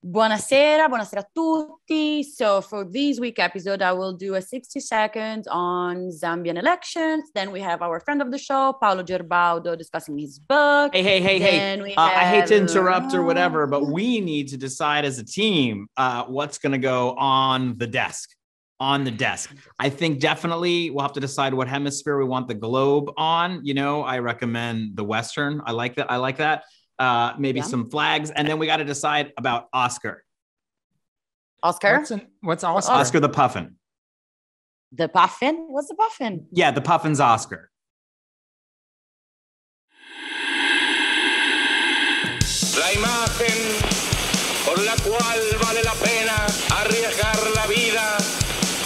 Buonasera, buonasera a tutti. So for this week episode, I will do a 60 seconds on Zambian elections. Then we have our friend of the show, Paolo Gerbaudo, discussing his book. Hey. I hate to interrupt or whatever, but we need to decide as a team what's going to go on the desk. I think definitely we'll have to decide what hemisphere we want the globe on. You know, I recommend the Western. I like that. Maybe some flags, and then we got to decide about Oscar. Oscar? What's Oscar? Oscar the Puffin. The Puffin? What's the Puffin? Yeah, the Puffin's Oscar. La imagen por la cual vale la pena arriesgar la vida,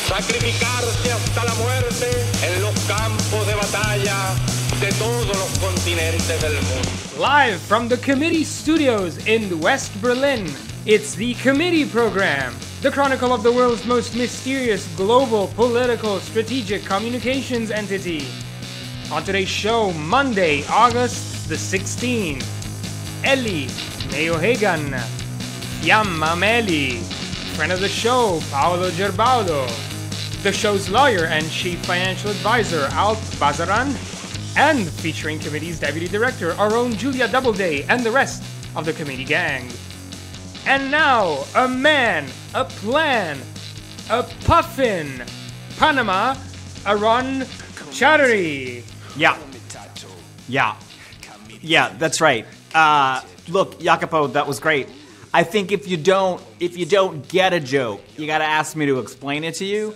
sacrificarse hasta la muerte en los campos de batalla de todos los continentes del mundo. Live from the Committee Studios in West Berlin, it's the Committee Program, the chronicle of the world's most mysterious global political strategic communications entity. On today's show, Monday, August the 16th, Ellie, Neo Hagan, Fiamma Meli, friend of the show, Paolo Gerbaudo, the show's lawyer and chief financial advisor, Basaran, and featuring committee's deputy director, our own Julia Doubleday, and the rest of the committee gang. And now, a man, a plan, a puffin, Panama, Arun Chaudhary. Yeah, that's right. Look, Jacopo, that was great. I think if you don't get a joke, you got to ask me to explain it to you,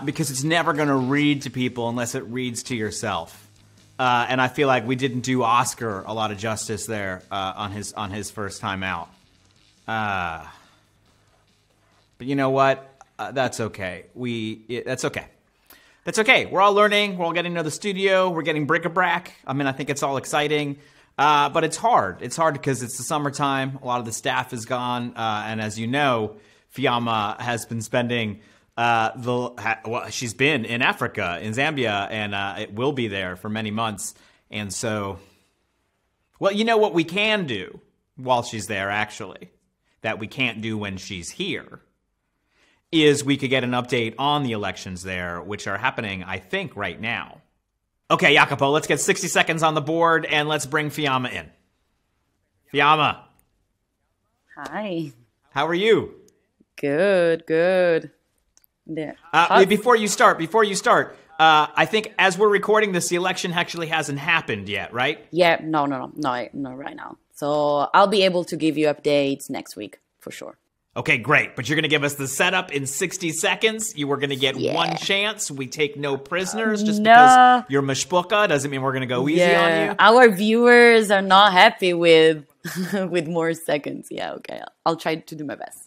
because it's never going to read to people unless it reads to yourself. And I feel like we didn't do Oscar a lot of justice there on his first time out. But you know what? That's okay. That's okay. That's okay. We're all learning. We're all getting to the studio. We're getting bric-a-brac. I mean, I think it's all exciting. But it's hard. It's hard because it's the summertime. A lot of the staff is gone. And as you know, Fiamma has been spending... she's been in Africa, in Zambia, and it will be there for many months. And so, well, you know what we can do while she's there, actually, that we can't do when she's here, is we could get an update on the elections there, which are happening, I think, right now. Okay, Jacopo, let's get 60 seconds on the board, and let's bring Fiamma in. Fiamma. Hi. How are you? Good. Yeah. Before you start, I think as we're recording this, the election actually hasn't happened yet, right? Yeah, no, right now. So I'll be able to give you updates next week, for sure. Okay, great. But you're going to give us the setup in 60 seconds. You were going to get one chance. We take no prisoners just because you're mashpuka. Doesn't mean we're going to go easy on you. Our viewers are not happy with with more seconds. Yeah, okay. I'll try to do my best.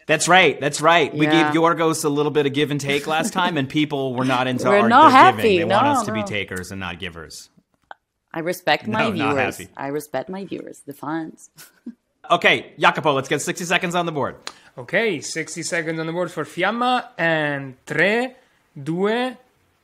That's right. We gave Yorgos a little bit of give and take last time, and people were not into our giving. They want us to be takers and not givers. I respect my viewers. I respect my viewers, the fans. Okay, Jacopo, let's get 60 seconds on the board. Okay, 60 seconds on the board for Fiamma, and 3, 2,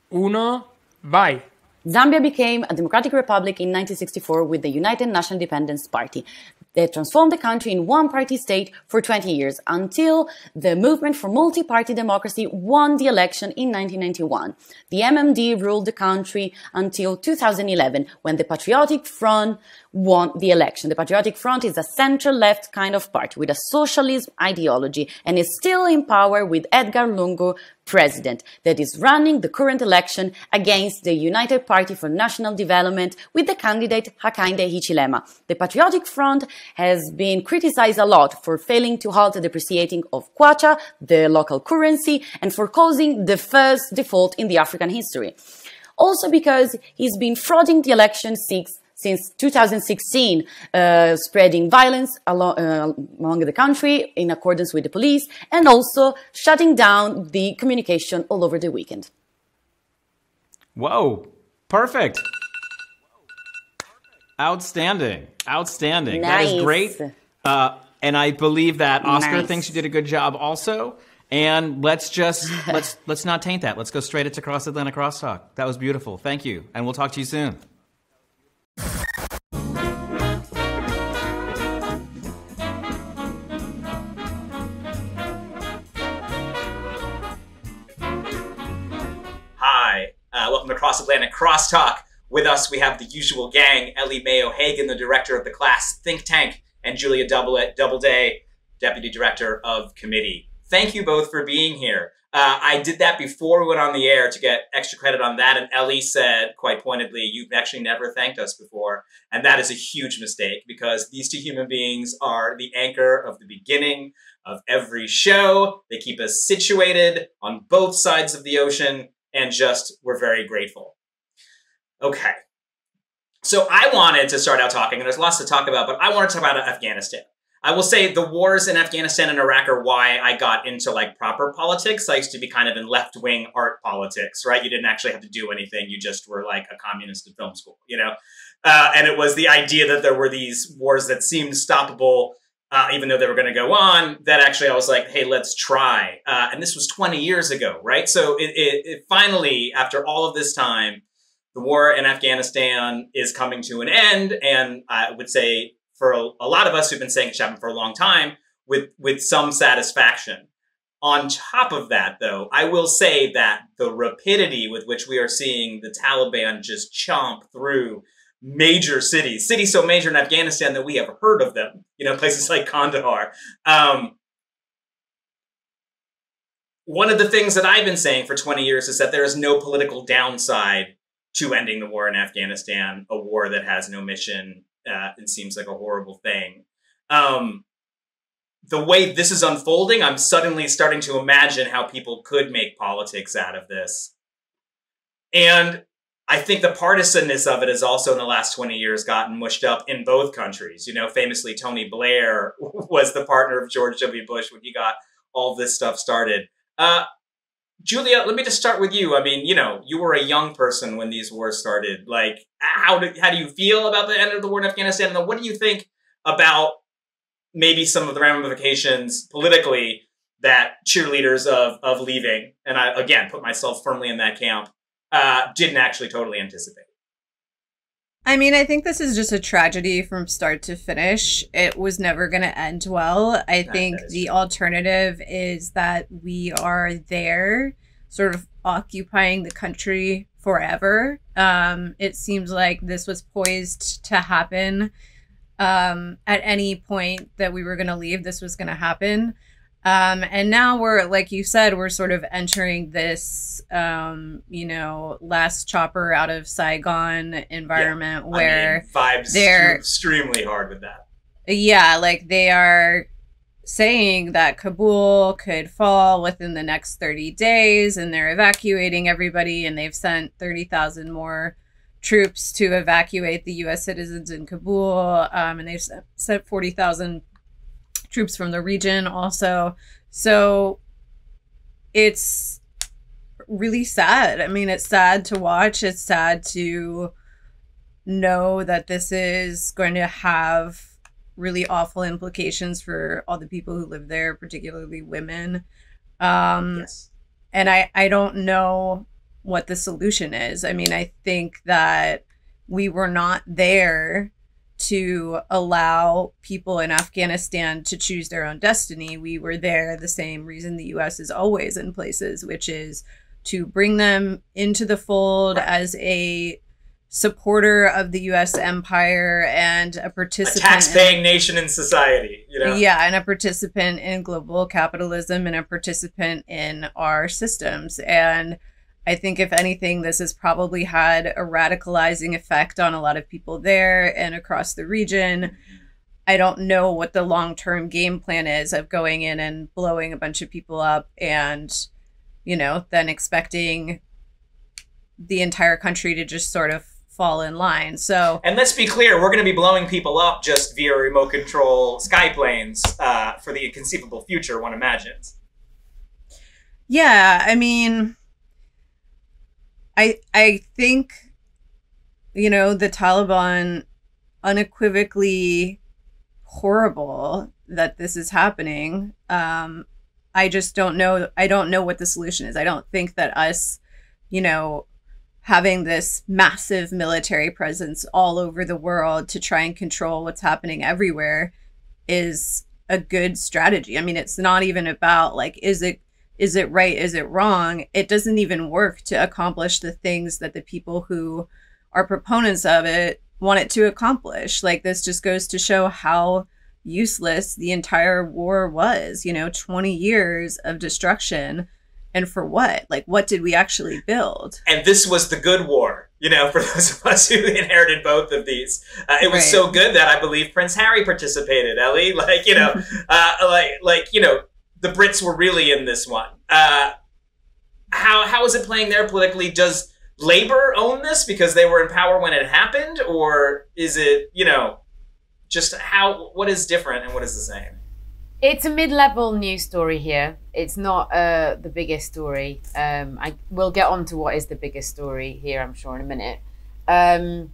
1, bye. Zambia became a democratic republic in 1964 with the United National Independence Party. They transformed the country in one-party state for 20 years until the movement for multi-party democracy won the election in 1991. The MMD ruled the country until 2011 when the Patriotic Front won the election. The Patriotic Front is a center-left kind of party with a socialist ideology and is still in power with Edgar Lungu president that is running the current election against the United Party for National Development with the candidate Hakainde Hichilema. The Patriotic Front has been criticized a lot for failing to halt the depreciating of kwacha, the local currency, and for causing the first default in the African history. Also because he's been frauding the election since 2016, spreading violence among the country in accordance with the police, and also shutting down the communication all over the weekend. Whoa, perfect. Outstanding. Nice. That is great. And I believe that Oscar thinks you did a good job also. And let's not taint that. Let's go straight into Cross Atlantic Crosstalk. That was beautiful. Thank you. And we'll talk to you soon. Across Atlantic Crosstalk. With us, we have the usual gang, Ellie Mayo-Hagan, the director of the class think tank, and Julia Doubleday, deputy director of committee. Thank you both for being here. I did that before we went on the air to get extra credit on that, and Ellie said, quite pointedly, you've actually never thanked us before, and that is a huge mistake, because these two human beings are the anchor of the beginning of every show. They keep us situated on both sides of the ocean, and just, we're very grateful. Okay. So I wanted to start out talking, and there's lots to talk about, but I want to talk about Afghanistan. I will say the wars in Afghanistan and Iraq are why I got into like proper politics. I used to be kind of in left-wing art politics, right? You didn't actually have to do anything. You just were like a communist in film school, you know? And it was the idea that there were these wars that seemed stoppable, even though they were going to go on, that actually I was like, hey, let's try. And this was 20 years ago, right? So it finally, after all of this time, the war in Afghanistan is coming to an end. And I would say, for a lot of us who've been saying it should happen for a long time, with some satisfaction. On top of that, though, I will say that the rapidity with which we are seeing the Taliban just chomp through major cities so major in Afghanistan that we have heard of them, you know, places like Kandahar. One of the things that I've been saying for 20 years is that there is no political downside to ending the war in Afghanistan, a war that has no mission. It seems like a horrible thing. The way this is unfolding, I'm suddenly starting to imagine how people could make politics out of this. And I think the partisanness of it has also in the last 20 years gotten mushed up in both countries. You know, famously, Tony Blair was the partner of George W. Bush when he got all this stuff started. Julia, let me just start with you. I mean, you know, you were a young person when these wars started. Like, how do you feel about the end of the war in Afghanistan? And then what do you think about maybe some of the ramifications politically that cheerleaders of leaving, and I, again, put myself firmly in that camp, didn't actually totally anticipate? I mean, I think this is just a tragedy from start to finish. It was never going to end well. I think the alternative is that we are there sort of occupying the country forever. It seems like this was poised to happen. At any point that we were going to leave, this was going to happen. And now we're, like you said, we're sort of entering this, you know, last chopper out of Saigon environment where vibes they're extremely hard with that. Yeah, like they are saying that Kabul could fall within the next 30 days and they're evacuating everybody, and they've sent 30,000 more troops to evacuate the U.S. citizens in Kabul, and they've sent 40,000 troops from the region also. So it's really sad. I mean, it's sad to watch. It's sad to know that this is going to have really awful implications for all the people who live there, particularly women. Yes. And I don't know what the solution is. I mean, I think that we were not there to allow people in Afghanistan to choose their own destiny. We were there the same reason the U.S. is always in places, which is to bring them into the fold as a supporter of the U.S. empire and a participant, a tax-paying nation in society, you know? Yeah, and a participant in global capitalism and a participant in our systems. And I think, if anything, this has probably had a radicalizing effect on a lot of people there and across the region. I don't know what the long-term game plan is of going in and blowing a bunch of people up and, you know, then expecting the entire country to just sort of fall in line. So, and let's be clear, we're going to be blowing people up just via remote control sky planes for the inconceivable future one imagines. Yeah, I mean, I think, you know, the Taliban unequivocally horrible that this is happening. I just don't know. I don't know what the solution is. I don't think that us, you know, having this massive military presence all over the world to try and control what's happening everywhere is a good strategy. I mean, it's not even about like, is it is it right? Is it wrong? It doesn't even work to accomplish the things that the people who are proponents of it want it to accomplish. Like, this just goes to show how useless the entire war was, 20 years of destruction. And for what? Like, what did we actually build? And this was the good war, for those of us who inherited both of these. It was so good that I believe Prince Harry participated, Ellie. Like, the Brits were really in this one. How is it playing there politically? Does Labour own this because they were in power when it happened? Or is it, just what is different and what is the same? It's a mid-level news story here. It's not the biggest story. I will get on to what is the biggest story here, I'm sure, in a minute. And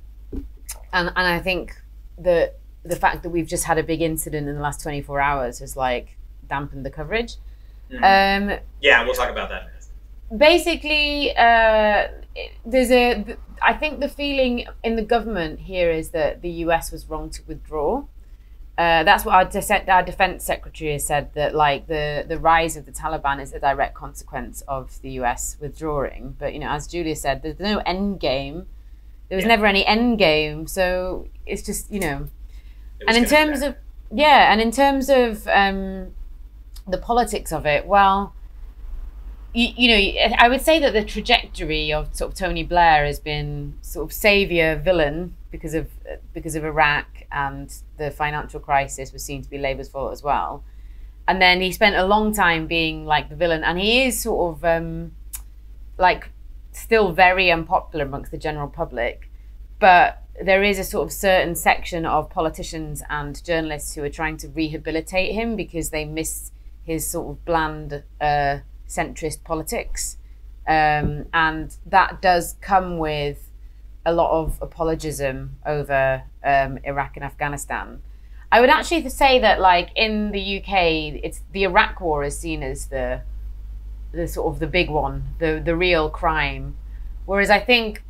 I think that the fact that we've just had a big incident in the last 24 hours has dampened the coverage. Mm-hmm. Yeah, we'll talk about that next. Basically, I think the feeling in the government here is that the US was wrong to withdraw. That's what our defense secretary has said, that the rise of the Taliban is a direct consequence of the US withdrawing. But as Julia said, there's no end game. There was never any end game, so it's just And in terms of the politics of it, well, I would say that the trajectory of sort of Tony Blair has been sort of savior villain because of Iraq, and the financial crisis was seen to be Labour's fault as well. And then he spent a long time being the villain, and he is sort of still very unpopular amongst the general public. But there is a sort of certain section of politicians and journalists who are trying to rehabilitate him because they miss his sort of bland centrist politics, and that does come with a lot of apologism over Iraq and Afghanistan. I would actually say that in the UK, it's the Iraq war is seen as the sort of the big one, the real crime, whereas I think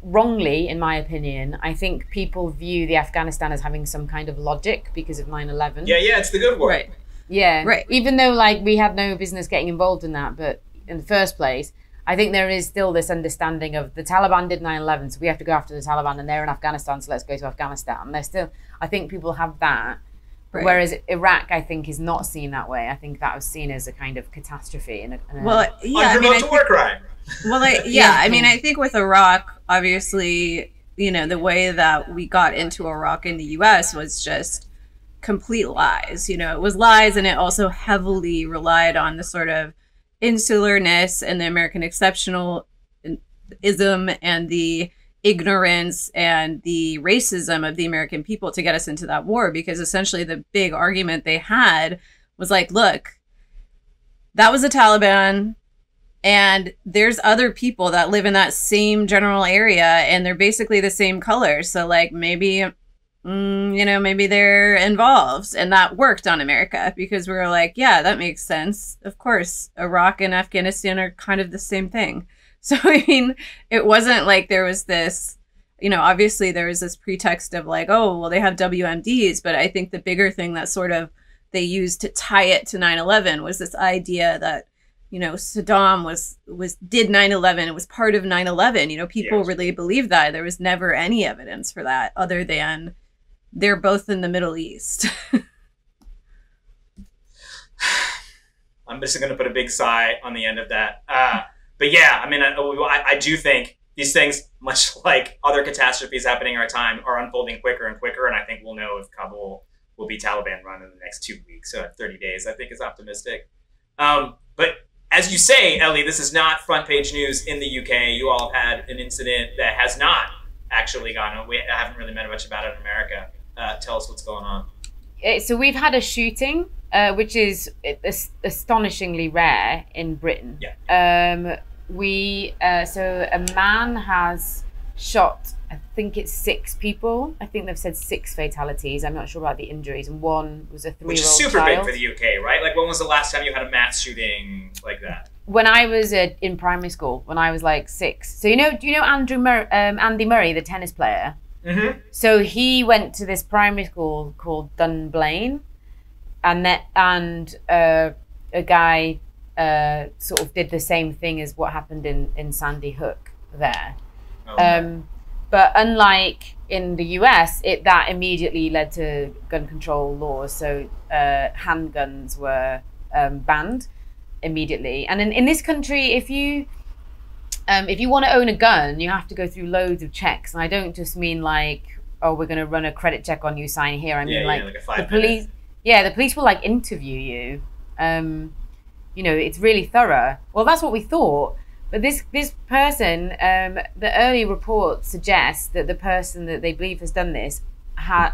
wrongly, in my opinion, I think people view the Afghanistan as having some kind of logic because of 9/11. Yeah, it's the good war. Right. Yeah. Right. Even though we had no business getting involved in that, but in the first place, I think there is still this understanding of the Taliban did 9/11, so we have to go after the Taliban, and they're in Afghanistan, so let's go to Afghanistan. There's still, I think people have that. Right. Whereas Iraq, I think, is not seen that way. I think that was seen as a kind of catastrophe. Unprovoked war crime. Well, I mean, I think with Iraq, obviously, the way that we got into Iraq in the U.S. was just complete lies. It was lies, and it also heavily relied on the sort of insularness and the American exceptionalism and the ignorance and the racism of the American people to get us into that war, because essentially the big argument they had was look, that was the Taliban, and there's other people that live in that same general area, and they're basically the same color, so maybe maybe they're involved. And that worked on America because we were yeah, that makes sense. Of course, Iraq and Afghanistan are kind of the same thing. So, I mean, it wasn't there was this, obviously there was this pretext of oh, well, they have WMDs. But I think the bigger thing that sort of they used to tie it to 9/11 was this idea that, Saddam did 9/11. It was part of 9/11. People really believed that. There was never any evidence for that other than they're both in the Middle East. I'm just going to put a big sigh on the end of that. But yeah, I mean, I do think these things, much like other catastrophes happening in our time, are unfolding quicker and quicker. And I think we'll know if Kabul will be Taliban run in the next 2 weeks. So 30 days, I think, is optimistic. But as you say, Ellie, this is not front page news in the UK. You all have had an incident that has not actually gone on. I haven't really met much about it in America. Tell us what's going on. So we've had a shooting, which is astonishingly rare in Britain. Yeah. So a man has shot, I think it's 6 people. I think they've said 6 fatalities. I'm not sure about the injuries. And one was a 3-year-old Which is super big for the UK, right? When was the last time you had a mass shooting like that? When I was in primary school, when I was 6. So do you know Andy Murray, the tennis player? Mm-hmm. So he went to this primary school called Dunblane, and a guy sort of did the same thing as what happened in Sandy Hook there. But unlike in the US, that immediately led to gun control laws. So handguns were banned immediately. And in this country, if you want to own a gun, you have to go through loads of checks. And I don't just mean like, oh, we're going to run a credit check on you, sign here. I mean like the police. Yeah, the police will like interview you. You know, it's really thorough. Well, that's what we thought. But this person, the early reports suggest that the person that they believe has done this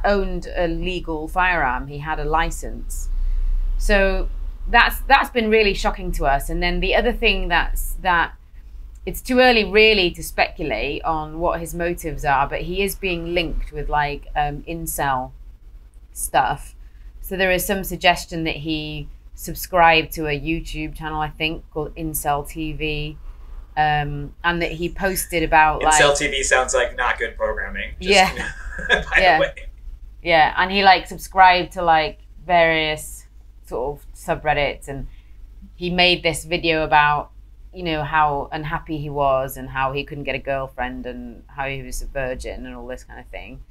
owned a legal firearm. He had a license. So that's been really shocking to us. And then the other thing that it's too early really to speculate on what his motives are, but he is being linked with like incel stuff. So there is some suggestion that he subscribed to a YouTube channel, I think, called Incel TV. And that he posted about Incel TV sounds like not good programming. Just, by the way. Yeah, and he like subscribed to like various sort of subreddits, and he made this video about, you know, how unhappy he was and how he couldn't get a girlfriend and how he was a virgin and all this kind of thing.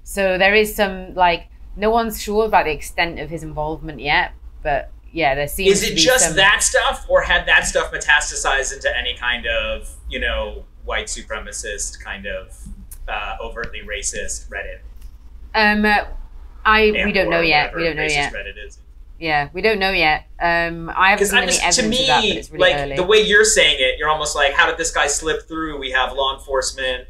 So there is some like, no one's sure about the extent of his involvement yet, but yeah, there seems to be just that stuff, or had that stuff metastasized into any kind of, you know, white supremacist kind of overtly racist Reddit? We don't know yet. We don't know yet. Reddit is. Yeah, we don't know yet. I haven't seen any evidence of that, but it's really early. The way you're saying it, you're almost like, how did this guy slip through? We have law enforcement,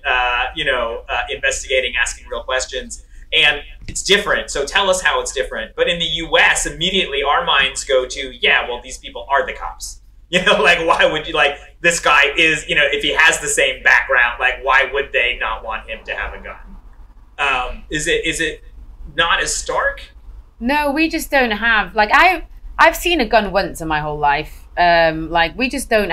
investigating, asking real questions. And it's different. So tell us how it's different. But in the US, immediately our minds go to, yeah, well, these people are the cops. You know, like, why would you, like, this guy is, you know, if he has the same background, like, why would they not want him to have a gun? Is it not as stark? No, we just don't have, like, I've seen a gun once in my whole life. We just don't,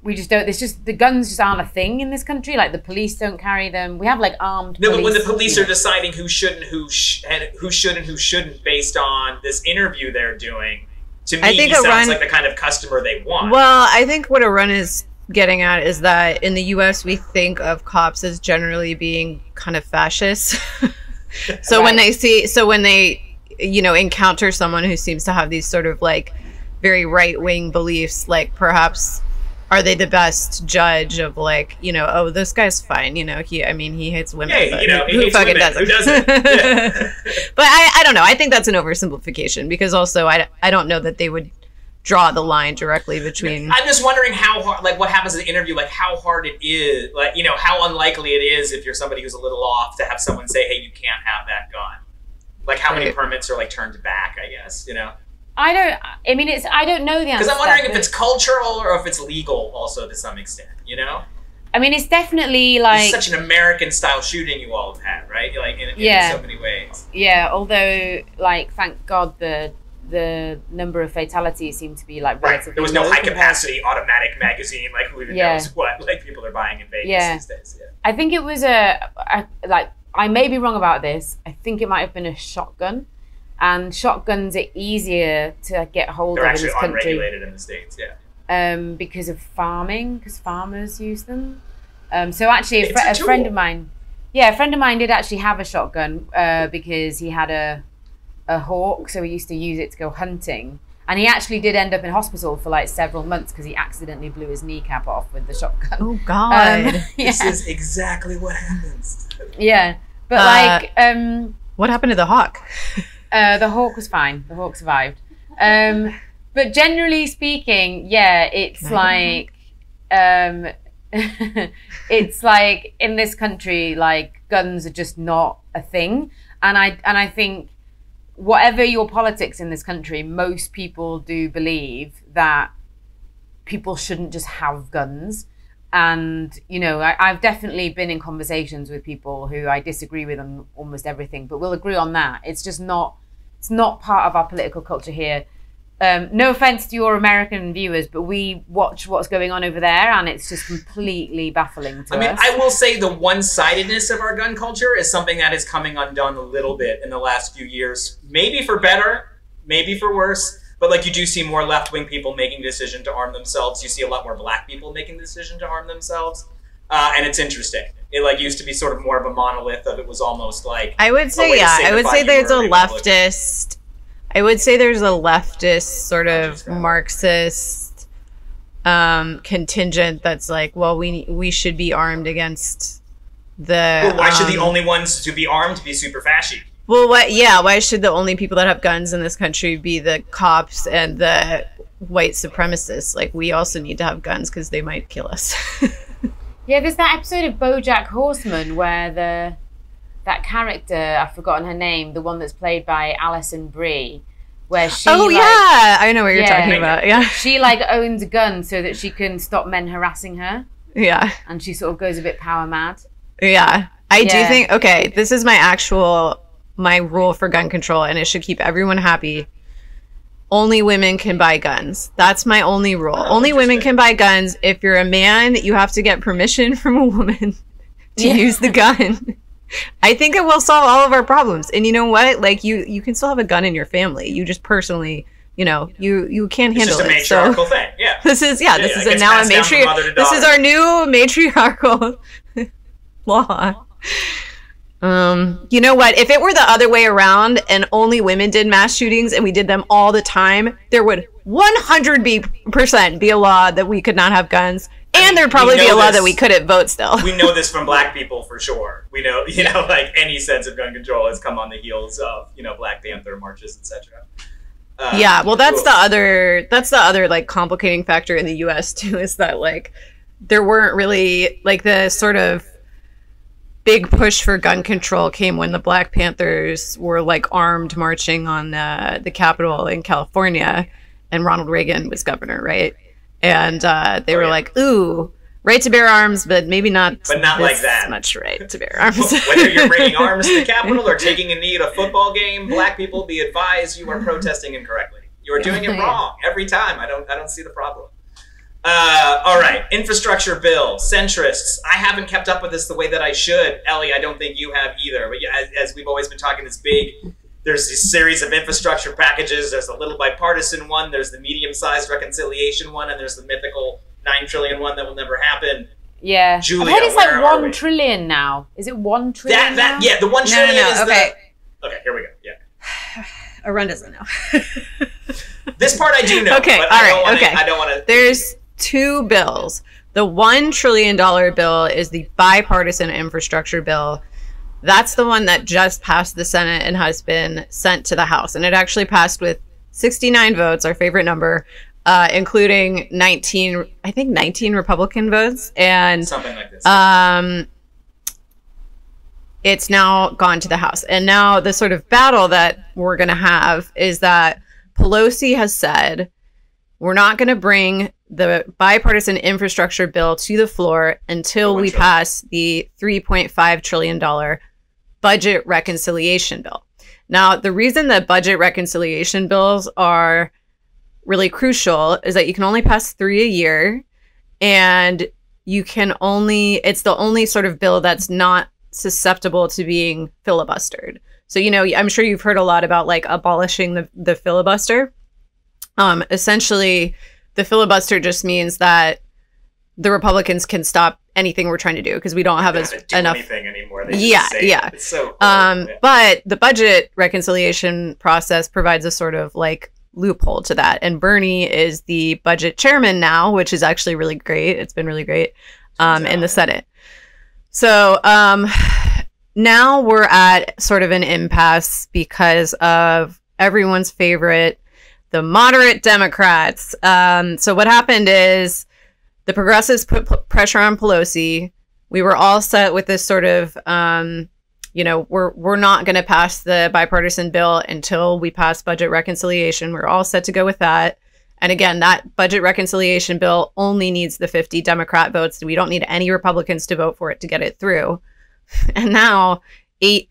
there's just, the guns just aren't a thing in this country. Like, the police don't carry them. We have like armed police. No, but when the police are deciding who should and who shouldn't based on this interview they're doing, to me, he sounds like the kind of customer they want. Well, I think what Arun is getting at is that in the US, we think of cops as generally being kind of fascist. So when they, you know, encounter someone who seems to have these sort of like very right-wing beliefs, like perhaps are they the best judge of like, you know, oh, this guy's fine, you know, he hates women. Yeah, you know, who fucking doesn't? Who doesn't? Yeah. But I don't know. I think that's an oversimplification, because also I don't know that they would draw the line directly between. I'm just wondering how hard, like, what happens in the interview, like how hard it is, like, you know, how unlikely it is if you're somebody who's a little off to have someone say, hey, you can't have that gun. Like, how many permits are like turned back, I guess, you know? I don't know the answer. Because I'm wondering if it's cultural or if it's legal also to some extent, you know? I mean, it's definitely like... It's such an American-style shooting you all have had, right? Like, in so many ways. Yeah, although, like, thank God the number of fatalities seem to be, like, relatively There was no high-capacity automatic magazine, like, who even knows what, like, people are buying in Vegas these days. Yeah. I think it was I may be wrong about this. I think it might have been a shotgun. And shotguns are easier to get hold of in this country. They're actually unregulated in the States, yeah. Because of farming, because farmers use them. So actually, a friend of mine did actually have a shotgun because he had a hawk, so he used to use it to go hunting. And he actually did end up in hospital for like several months because he accidentally blew his kneecap off with the shotgun. Oh, God. This is exactly what happens. Yeah. But what happened to the hawk? The hawk was fine. The hawk survived. But generally speaking, yeah, it's like it's like in this country, like guns are just not a thing. And I think whatever your politics in this country, most people do believe that people shouldn't just have guns. And, you know, I've definitely been in conversations with people who I disagree with on almost everything, but we'll agree on that. It's just not, it's not part of our political culture here. No offense to your American viewers, but we watch what's going on over there and it's just completely baffling to us. I will say the one-sidedness of our gun culture is something that is coming undone a little bit in the last few years. Maybe for better, maybe for worse. But like you do see more left-wing people making the decision to arm themselves. You see a lot more black people making the decision to arm themselves. And it's interesting. It like used to be sort of more of a monolith of it was almost like I would say there's a leftist. I would say there's a leftist sort of Marxist contingent that's like, well, we should be armed against the. Well, why should the only ones to be armed be super fascist? Well, why should the only people that have guns in this country be the cops and the white supremacists? Like, we also need to have guns because they might kill us. Yeah, there's that episode of BoJack Horseman where that character, I've forgotten her name, the one that's played by Alison Brie, where she I know what you're talking about. Yeah, she like owns a gun so that she can stop men harassing her. Yeah, and she sort of goes a bit power mad. Yeah, I do think. Okay, this is my rule for gun control, and it should keep everyone happy. Only women can buy guns. That's my only rule. Only women can buy guns. If you're a man, you have to get permission from a woman to use the gun. I think it will solve all of our problems. And you know what? Like, you can still have a gun in your family. You just personally, you can't handle it. It's just a matriarchal thing. Yeah. This is This is our new matriarchal law. You know what? If it were the other way around and only women did mass shootings and we did them all the time, there would 100% be a law that we could not have guns, and there'd probably be a law that we couldn't vote still. We know this from black people for sure. We know, like any sense of gun control has come on the heels of, Black Panther marches, etc. Yeah, well, that's the other like complicating factor in the U.S. too, is that like there weren't really like the sort of big push for gun control came when the Black Panthers were like armed marching on the Capitol in California, and Ronald Reagan was governor, right? And they were like, ooh, right to bear arms, but maybe not. But not like that much right to bear arms. Whether you're bringing arms to the Capitol or taking a knee at a football game, black people, be advised, you are protesting incorrectly. You are doing it wrong every time. I don't see the problem. All right, infrastructure bill, centrists. I haven't kept up with this the way that I should. Ellie, I don't think you have either. But yeah, as we've always been talking, it's big. There's a series of infrastructure packages. There's a little bipartisan one. There's the medium-sized reconciliation one, and there's the mythical $9 trillion one that will never happen. Yeah, Julia, I heard it's like 1 trillion now. Is it 1 trillion now? Yeah, the 1 trillion is okay. Okay, here we go. Yeah. Arun doesn't know. This part I do know. Okay, but all right. I don't want to. There's two bills. The $1 trillion bill is the bipartisan infrastructure bill. That's the one that just passed the Senate and has been sent to the House. And it actually passed with 69 votes, our favorite number, including 19 Republican votes. And something like this. It's now gone to the House. And now the sort of battle that we're going to have is that Pelosi has said, we're not going to bring the bipartisan infrastructure bill to the floor until we pass the $3.5 trillion budget reconciliation bill. Now, the reason that budget reconciliation bills are really crucial is that you can only pass 3 a year, and it's the only sort of bill that's not susceptible to being filibustered. So, I'm sure you've heard a lot about like abolishing the filibuster. Essentially, the filibuster just means that the Republicans can stop anything we're trying to do because we don't have enough anything anymore. Yeah. It's so but the budget reconciliation process provides a sort of like loophole to that. And Bernie is the budget chairman now, which is actually really great. It's been really great in the Senate. So now we're at sort of an impasse because of everyone's favorite, the moderate Democrats. So what happened is the progressives put pressure on Pelosi. We were all set with this sort of, we're not going to pass the bipartisan bill until we pass budget reconciliation. We're all set to go with that. And again, that budget reconciliation bill only needs the 50 Democrat votes. We don't need any Republicans to vote for it to get it through. And now eight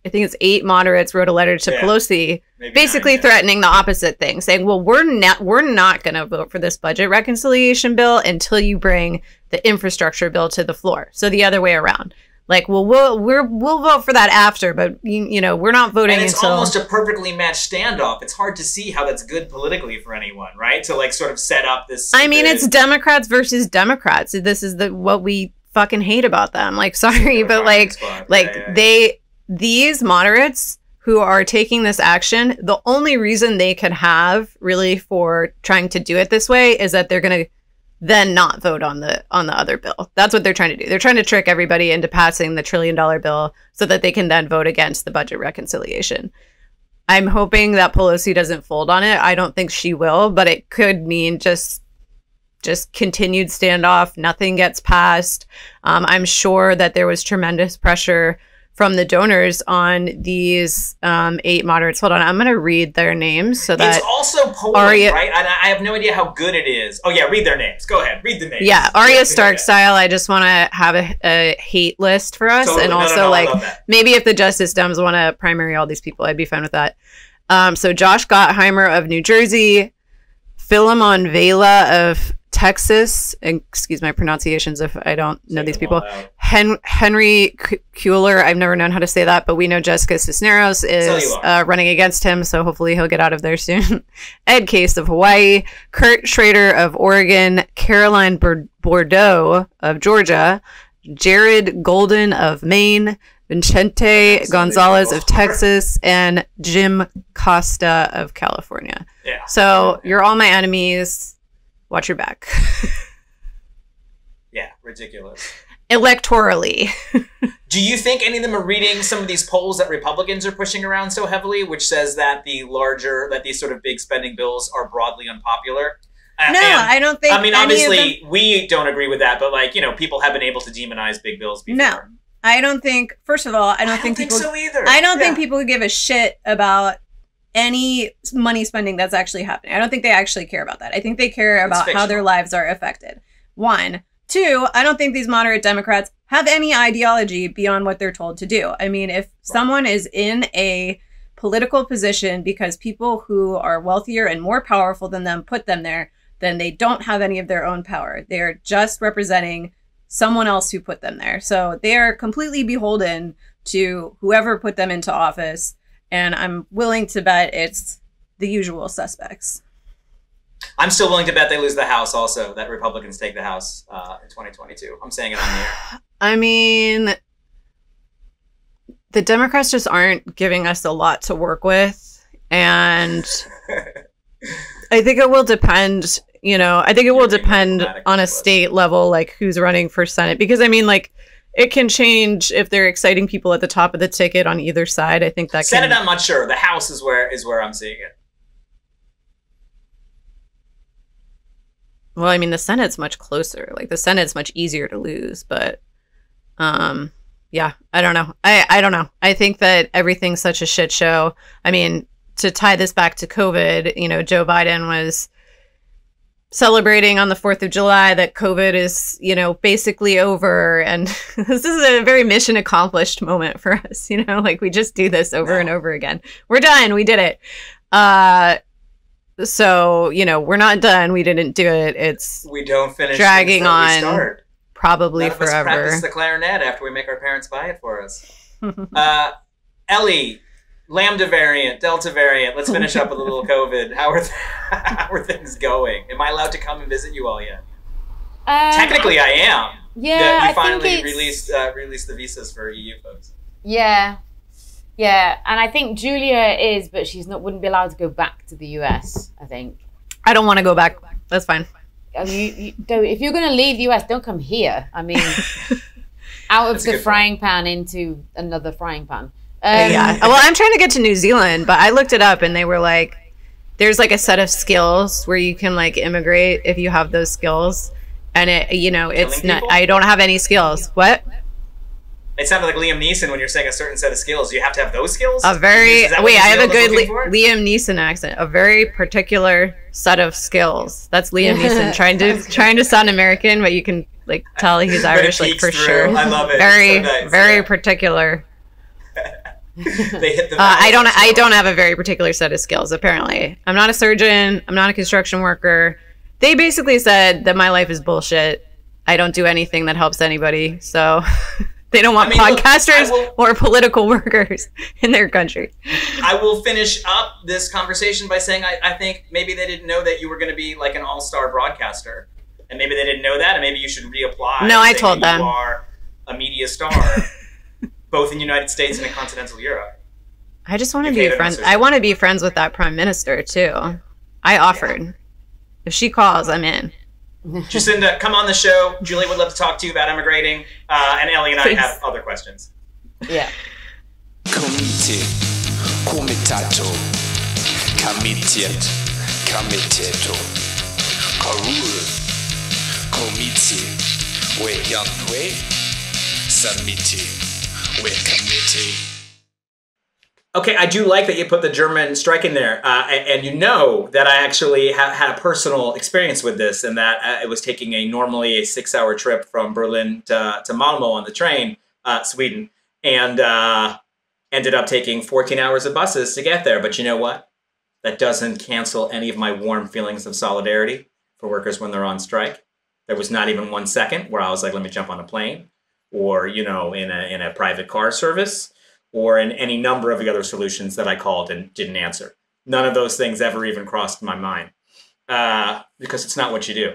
moderates wrote a letter to Pelosi, basically threatening the opposite thing, saying, well, we're not going to vote for this budget reconciliation bill until you bring the infrastructure bill to the floor. So the other way around. like, well, we'll vote for that after, but you know, we're not voting and it's until almost a perfectly matched standoff. It's hard to see how that's good politically for anyone, right? To like sort of set up this. I mean, it's Democrats versus Democrats. This is what we fucking hate about them. Like, sorry, but these moderates who are taking this action, the only reason they could have really for trying to do it this way is that they're going to then not vote on the other bill. That's what they're trying to do. They're trying to trick everybody into passing the $1 trillion bill so that they can then vote against the budget reconciliation. I'm hoping that Pelosi doesn't fold on it. I don't think she will, but it could mean just continued standoff. Nothing gets passed. I'm sure that there was tremendous pressure from the donors on these 8 moderates. Hold on, I'm going to read their names so that... It's also polling, right? And I have no idea how good it is. Oh, yeah, read their names. Go ahead, read the names. Yeah, Arya Stark style, I just want to have a hate list for us. Totally. And also, maybe if the Justice Dems want to primary all these people, I'd be fine with that. So Josh Gottheimer of New Jersey, Philemon Vela of Texas, and excuse my pronunciations if I don't know these people. Henry Kuehler, I've never known how to say that, but we know Jessica Cisneros is running against him, so hopefully he'll get out of there soon. Ed Case of Hawaii, Kurt Schrader of Oregon, Caroline Bordeaux of Georgia, Jared Golden of Maine, Vicente Gonzalez of Texas, and Jim Costa of California. Yeah. So you're all my enemies. Watch your back. Yeah, ridiculous. Electorally. Do you think any of them are reading some of these polls that Republicans are pushing around so heavily, which says that these sort of big spending bills are broadly unpopular? No, I don't think. I mean, obviously, we don't agree with that, but like, you know, people have been able to demonize big bills before. No, I don't think. First of all, I don't think people. So either. I don't think people give a shit about any money spending that's actually happening. I don't think they actually care about that. I think they care about how their lives are affected. 1. 2, I don't think these moderate Democrats have any ideology beyond what they're told to do. I mean, if someone is in a political position because people who are wealthier and more powerful than them put them there, then they don't have any of their own power. They're just representing someone else who put them there. So they are completely beholden to whoever put them into office. And I'm willing to bet it's the usual suspects. I'm still willing to bet they lose the House also, that Republicans take the House in 2022. I'm saying it on the air. I mean, the Democrats just aren't giving us a lot to work with. And I think it will depend, on a state level, like who's running for Senate. Because, I mean, like, it can change if they're exciting people at the top of the ticket on either side. I think that Senate, I'm not sure. The House is where I'm seeing it. Well, I mean, the Senate's much closer. Like, the Senate's much easier to lose. But, yeah, I don't know. I don't know. I think that everything's such a shit show. I mean, to tie this back to COVID, Joe Biden was celebrating on the 4th of July that COVID is, basically over. And this is a very mission accomplished moment for us, like we just do this over and over again. We're done. We did it. So, we're not done. We didn't do it. We don't finish dragging on start. Probably None of forever. Us practice the clarinet after we make our parents buy it for us. Ellie, Lambda variant, Delta variant. Let's finish up with a little COVID. How are things going? Am I allowed to come and visit you all yet? Technically, I am. Yeah, you finally released the visas for EU folks. Yeah, and I think Julia is, but wouldn't be allowed to go back to the US. I think. I don't want to go back. That's fine. I mean, you don't, if you're going to leave the US, don't come here. I mean, out of the frying pan into another frying pan. Yeah. Well, I'm trying to get to New Zealand, but I looked it up and they were like, there's like a set of skills where you can like immigrate if you have those skills. And it's not, I don't have any skills. What? It sounded like Liam Neeson when you're saying a certain set of skills. You have to have those skills? I have a good Liam Neeson accent. A very particular set of skills. That's Liam Neeson trying to sound American, but you can like tell he's Irish, like for sure. I love it. Very, so nice. very particular. They hit the I don't have a very particular set of skills, apparently. I'm not a surgeon. I'm not a construction worker. They basically said that my life is bullshit. I don't do anything that helps anybody. So They don't want podcasters or political workers in their country. I will finish up this conversation by saying I think maybe they didn't know that you were going to be like an all-star broadcaster. And maybe they didn't know that, and maybe you should reapply. No, I told them. You are a media star, both in the United States and in continental Europe. I just want to be friends. I want to be friends with that prime minister, too. I offered. Yeah. If she calls, I'm in. Jacinda, come on the show. Julie would love to talk to you about emigrating. And Ellie and I have other questions. Yeah. Committee, comitato, committed, committeto, carul, committee, we young way, submittee, we committee. Okay, I do like that you put the German strike in there, and you know that I actually had a personal experience with this, and that it was taking normally a 6-hour trip from Berlin to Malmo on the train, Sweden, and ended up taking 14 hours of buses to get there. But you know what? That doesn't cancel any of my warm feelings of solidarity for workers when they're on strike. There was not even 1 second where I was like, let me jump on a plane, or in a private car service, or in any number of the other solutions that I called and didn't answer. None of those things ever even crossed my mind, because it's not what you do.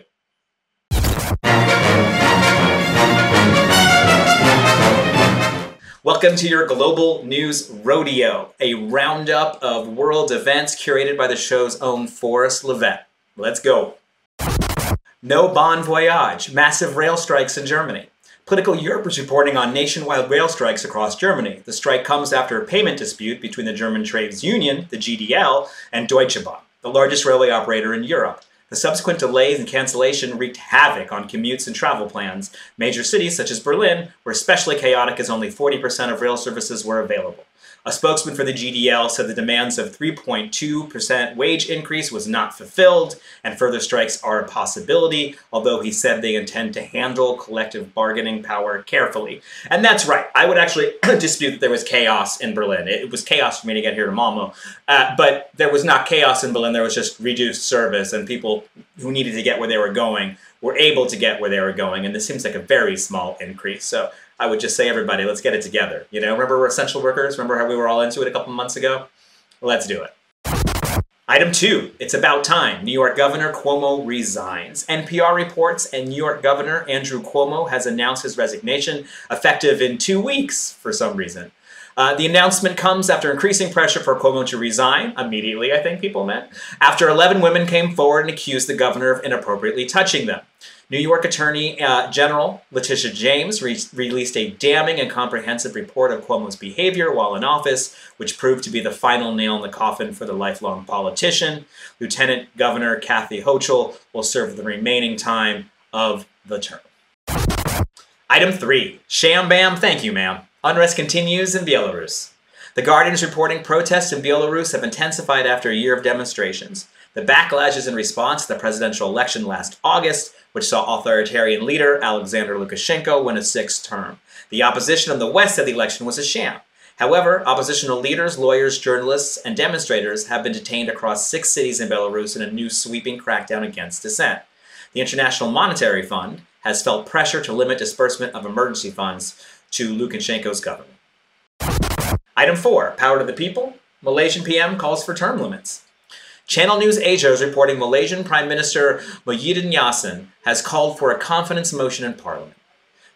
Welcome to your Global News Rodeo, a roundup of world events curated by the show's own Forrest, Lovette. Let's go. No bon voyage, massive rail strikes in Germany. Political Europe is reporting on nationwide rail strikes across Germany. The strike comes after a payment dispute between the German trades union, the GDL, and Deutsche Bahn, the largest railway operator in Europe. The subsequent delays and cancellation wreaked havoc on commutes and travel plans. Major cities such as Berlin were especially chaotic as only 40% of rail services were available. A spokesman for the GDL said the demands of 3.2% wage increase was not fulfilled, and further strikes are a possibility, although he said they intend to handle collective bargaining power carefully. And that's right. I would actually dispute that there was chaos in Berlin. It was chaos for me to get here to Malmo. But there was not chaos in Berlin. There was just reduced service, and people who needed to get where they were going were able to get where they were going. And this seems like a very small increase. So I would just say, everybody, let's get it together. You know, remember we're essential workers? Remember how we were all into it a couple months ago? Let's do it. Item 2, it's about time. New York Governor Cuomo resigns. NPR reports, and New York Governor Andrew Cuomo has announced his resignation, effective in 2 weeks for some reason. The announcement comes after increasing pressure for Cuomo to resign, immediately I think people meant, after 11 women came forward and accused the governor of inappropriately touching them. New York Attorney General Letitia James released a damning and comprehensive report of Cuomo's behavior while in office, which proved to be the final nail in the coffin for the lifelong politician. Lieutenant Governor Kathy Hochul will serve the remaining time of the term. Item 3, sham bam, thank you ma'am. Unrest continues in Belarus. The Guardian is reporting protests in Belarus have intensified after a year of demonstrations. The backlash is in response to the presidential election last August, which saw authoritarian leader Alexander Lukashenko win a 6th term. The opposition on the West said the election was a sham. However, oppositional leaders, lawyers, journalists, and demonstrators have been detained across 6 cities in Belarus in a new sweeping crackdown against dissent. The International Monetary Fund has felt pressure to limit disbursement of emergency funds to Lukashenko's government. Item 4, power to the people. Malaysian PM calls for term limits. Channel News Asia is reporting Malaysian Prime Minister Muhyiddin Yassin has called for a confidence motion in Parliament.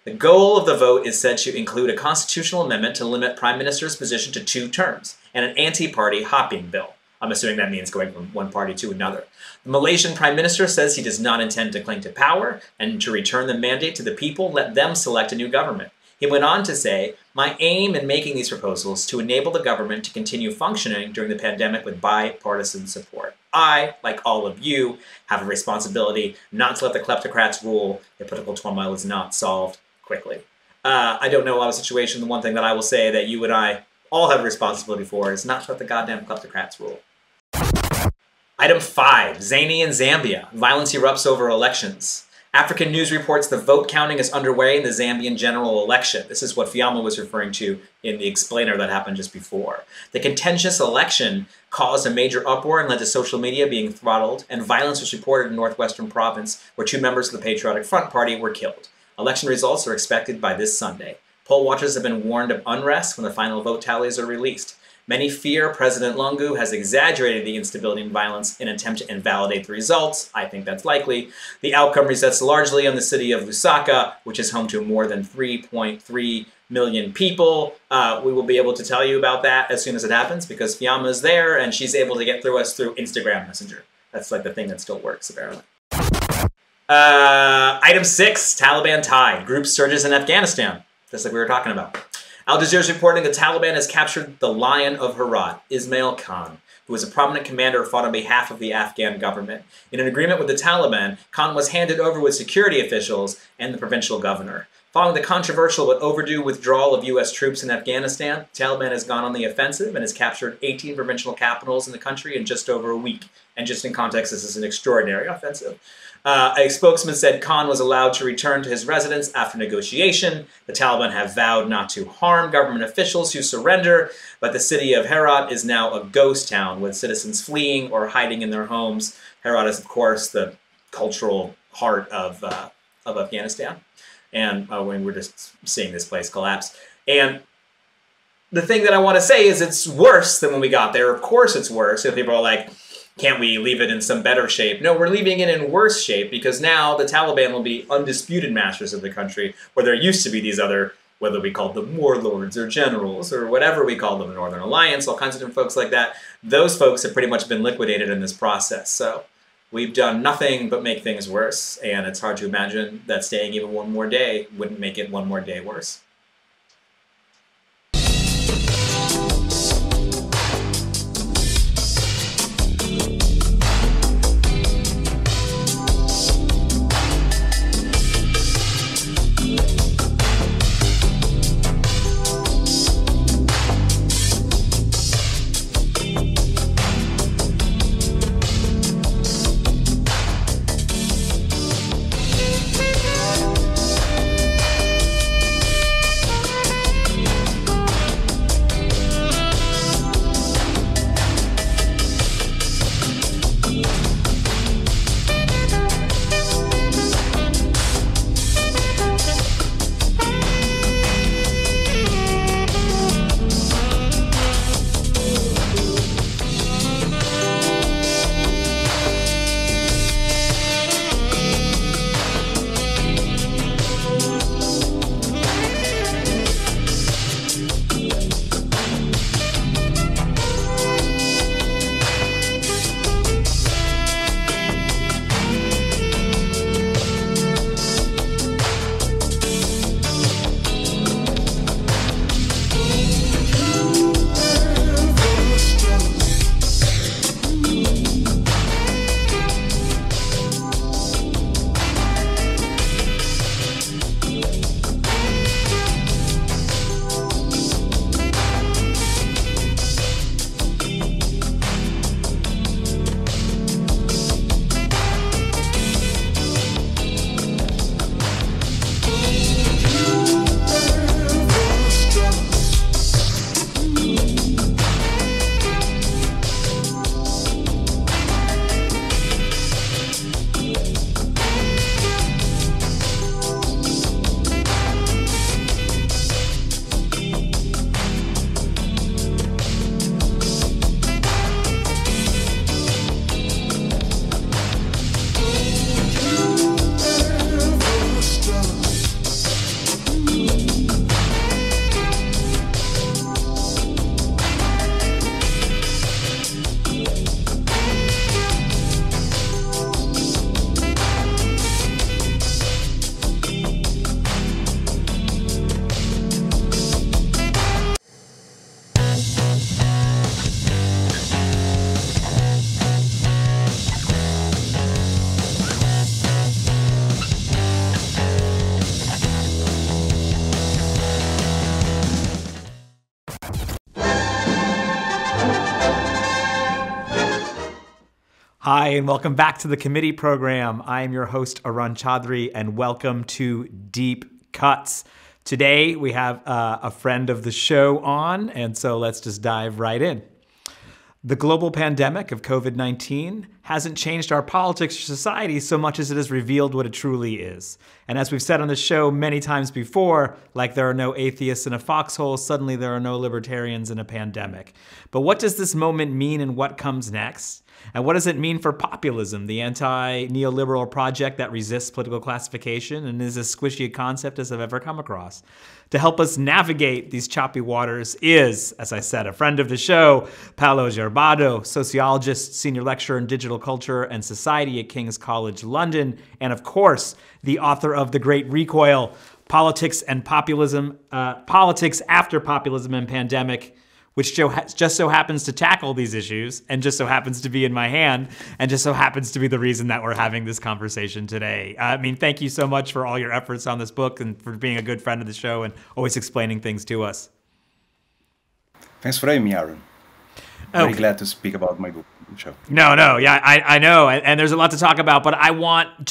The goal of the vote is said to include a constitutional amendment to limit Prime Minister's position to 2 terms and an anti-party hopping bill. I'm assuming that means going from one party to another. The Malaysian Prime Minister says he does not intend to cling to power and to return the mandate to the people, let them select a new government. He went on to say, "My aim in making these proposals is to enable the government to continue functioning during the pandemic with bipartisan support. I, like all of you, have a responsibility not to let the kleptocrats rule if political turmoil is not solved quickly." I don't know a lot of situations. The one thing that I will say that you and I all have a responsibility for is not to let the goddamn kleptocrats rule. Item 5, zany in Zambia. Violence erupts over elections. African News reports the vote counting is underway in the Zambian general election. This is what Fiamma was referring to in the explainer that happened just before. The contentious election caused a major uproar and led to social media being throttled, and violence was reported in northwestern province where 2 members of the Patriotic Front Party were killed. Election results are expected by this Sunday. Poll watchers have been warned of unrest when the final vote tallies are released. Many fear President Lungu has exaggerated the instability and violence in an attempt to invalidate the results. I think that's likely. The outcome rests largely on the city of Lusaka, which is home to more than 3.3 million people. We will be able to tell you about that as soon as it happens because Fiamma is there and she's able to get through us through Instagram Messenger. That's like the thing that still works, apparently. Item 6, Taliban tied. Group surges in Afghanistan. Just like we were talking about. Al Jazeera is reporting the Taliban has captured the Lion of Herat, Ismail Khan, who was a prominent commander who fought on behalf of the Afghan government. In an agreement with the Taliban, Khan was handed over with security officials and the provincial governor. Following the controversial but overdue withdrawal of U.S. troops in Afghanistan, the Taliban has gone on the offensive and has captured 18 provincial capitals in the country in just over a week. And just in context, this is an extraordinary offensive. A spokesman said Khan was allowed to return to his residence after negotiation. The Taliban have vowed not to harm government officials who surrender, but the city of Herat is now a ghost town with citizens fleeing or hiding in their homes. Herat is, of course, the cultural heart of Afghanistan. And when we're just seeing this place collapse. And the thing that I want to say is it's worse than when we got there. Of course it's worse. If people are like, can't we leave it in some better shape? No, we're leaving it in worse shape because now the Taliban will be undisputed masters of the country, where there used to be these other, whether we call them warlords or generals or whatever we call them, the Northern Alliance, all kinds of different folks like that. Those folks have pretty much been liquidated in this process. So we've done nothing but make things worse, and it's hard to imagine that staying even one more day wouldn't make it one more day worse. Hi, and welcome back to the committee program. I am your host, Arun Chaudhary, and welcome to Deep Cuts. Today, we have a friend of the show on, and so let's just dive right in. The global pandemic of COVID-19 hasn't changed our politics or society so much as it has revealed what it truly is. And as we've said on the show many times before, like there are no atheists in a foxhole, suddenly there are no libertarians in a pandemic. But what does this moment mean and what comes next? And what does it mean for populism, the anti-neoliberal project that resists political classification and is as squishy a concept as I've ever come across? To help us navigate these choppy waters is, as I said, a friend of the show, Paolo Gerbaudo, sociologist, senior lecturer in digital culture and society at King's College London, and of course, the author of The Great Recoil, Politics and Populism, Politics After Populism and Pandemic, which just so happens to tackle these issues and just so happens to be in my hand and just so happens to be the reason that we're having this conversation today. I mean, thank you so much for all your efforts on this book and for being a good friend of the show and always explaining things to us. Thanks for having me, Aaron. Very glad to speak about my book. Show. No, yeah, I know, and there's a lot to talk about, but I want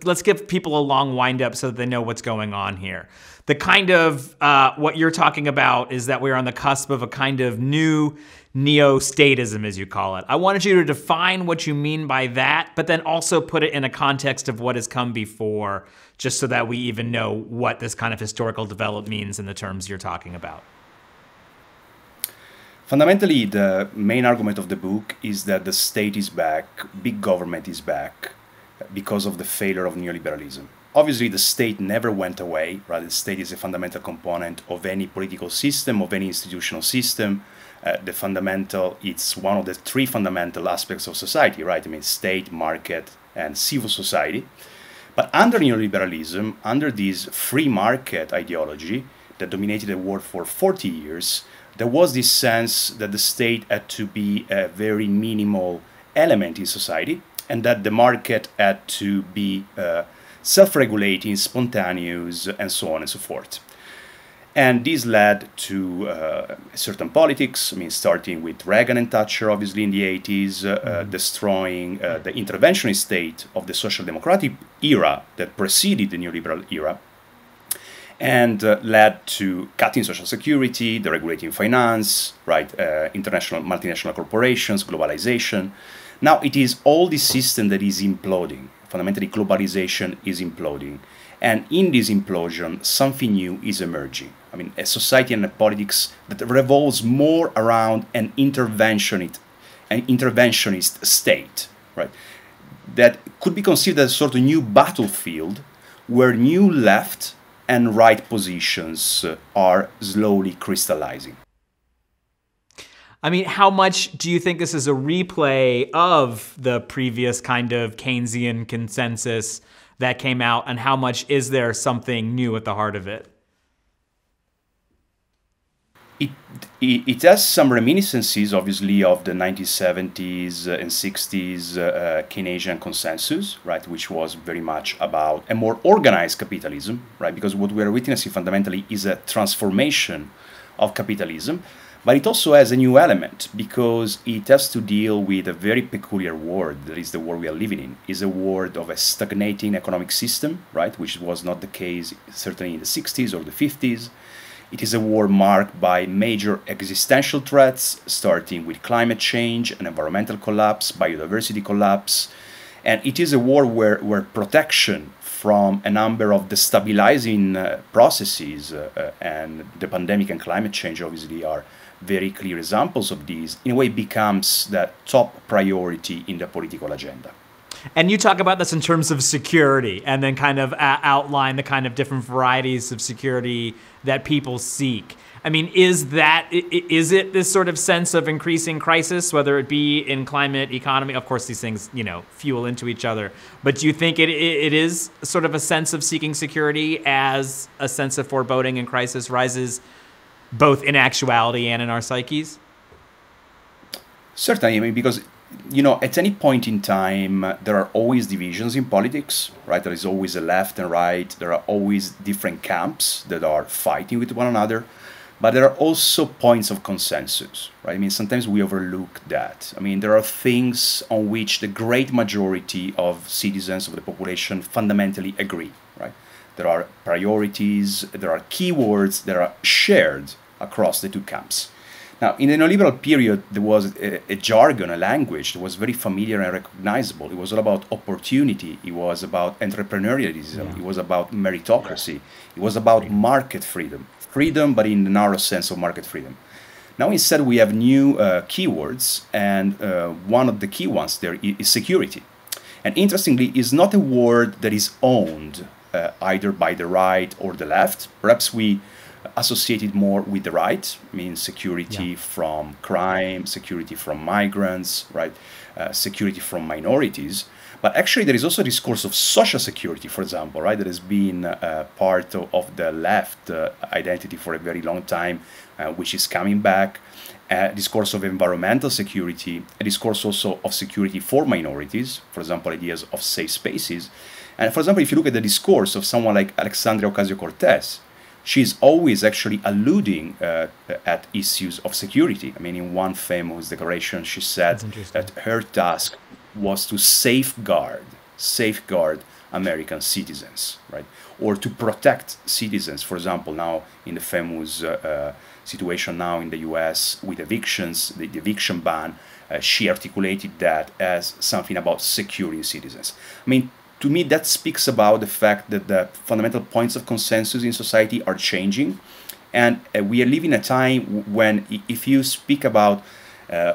let's give people a long wind-up so that they know what's going on here. The kind of, what you're talking about is that we're on the cusp of a kind of new neo-statism, as you call it. I wanted you to define what you mean by that, but then also put it in a context of what has come before, just so that we even know what this kind of historical development means in the terms you're talking about. Fundamentally, the main argument of the book is that the state is back, big government is back, because of the failure of neoliberalism. Obviously, the state never went away, right? The state is a fundamental component of any political system, of any institutional system. It's one of the three fundamental aspects of society, right? I mean, state, market, and civil society. But under neoliberalism, under this free market ideology that dominated the world for 40 years, there was this sense that the state had to be a very minimal element in society and that the market had to be self-regulating, spontaneous, and so on and so forth. And this led to certain politics, I mean, starting with Reagan and Thatcher, obviously, in the 80s, destroying the interventionist state of the social democratic era that preceded the neoliberal era, and led to cutting social security, deregulating finance, right, international multinational corporations, globalization. Now it is all this system that is imploding. Fundamentally, globalization is imploding. And in this implosion, something new is emerging. I mean, a society and a politics that revolves more around an interventionist state, right? That could be considered as a sort of new battlefield where new left and right positions are slowly crystallizing. I mean, how much do you think this is a replay of the previous kind of Keynesian consensus that came out, and how much is there something new at the heart of it? It has some reminiscences, obviously, of the 1970s and 60s Keynesian consensus, right, which was very much about a more organized capitalism, right, because what we are witnessing fundamentally is a transformation of capitalism, but it also has a new element because it has to deal with a very peculiar world, that is the world we are living in, is a world of a stagnating economic system, right, which was not the case certainly in the 60s or the 50s. It is a war marked by major existential threats, starting with climate change and environmental collapse, biodiversity collapse. And it is a war where protection from a number of destabilizing processes, and the pandemic and climate change obviously are very clear examples of these, in a way becomes the top priority in the political agenda. And you talk about this in terms of security, and then kind of outline the kind of different varieties of security that people seek. I mean, is it this sort of sense of increasing crisis, whether it be in climate, economy? Of course, these things, fuel into each other. But do you think it is sort of a sense of seeking security as a sense of foreboding and crisis rises both in actuality and in our psyches? Certainly, I mean, because at any point in time, there are always divisions in politics, right? There is always a left and right. There are always different camps that are fighting with one another. But there are also points of consensus, right? I mean, sometimes we overlook that. I mean, there are things on which the great majority of citizens of the population fundamentally agree, right? There are priorities, there are keywords that are shared across the two camps. Now, in the neoliberal period, there was a jargon, a language that was very familiar and recognizable. It was all about opportunity. It was about entrepreneurialism. It was about meritocracy. It was about market freedom. Freedom, but in the narrow sense of market freedom. Now, instead, we have new keywords, and one of the key ones there is security. And interestingly, it's not a word that is owned either by the right or the left. Perhaps we associated more with the right, means security from crime, security from migrants, right? Security from minorities. But actually, there is also a discourse of social security, for example, right? That has been part of the left identity for a very long time, which is coming back. A discourse of environmental security, a discourse also of security for minorities, for example, ideas of safe spaces. And for example, if you look at the discourse of someone like Alexandria Ocasio-Cortez, she's always actually alluding at issues of security. I mean, in one famous declaration, she said that her task was to safeguard American citizens, right? Or to protect citizens. For example, now in the famous situation now in the US with evictions, the eviction ban, she articulated that as something about securing citizens. I mean, to me, that speaks about the fact that the fundamental points of consensus in society are changing. And we are living a time when if you speak about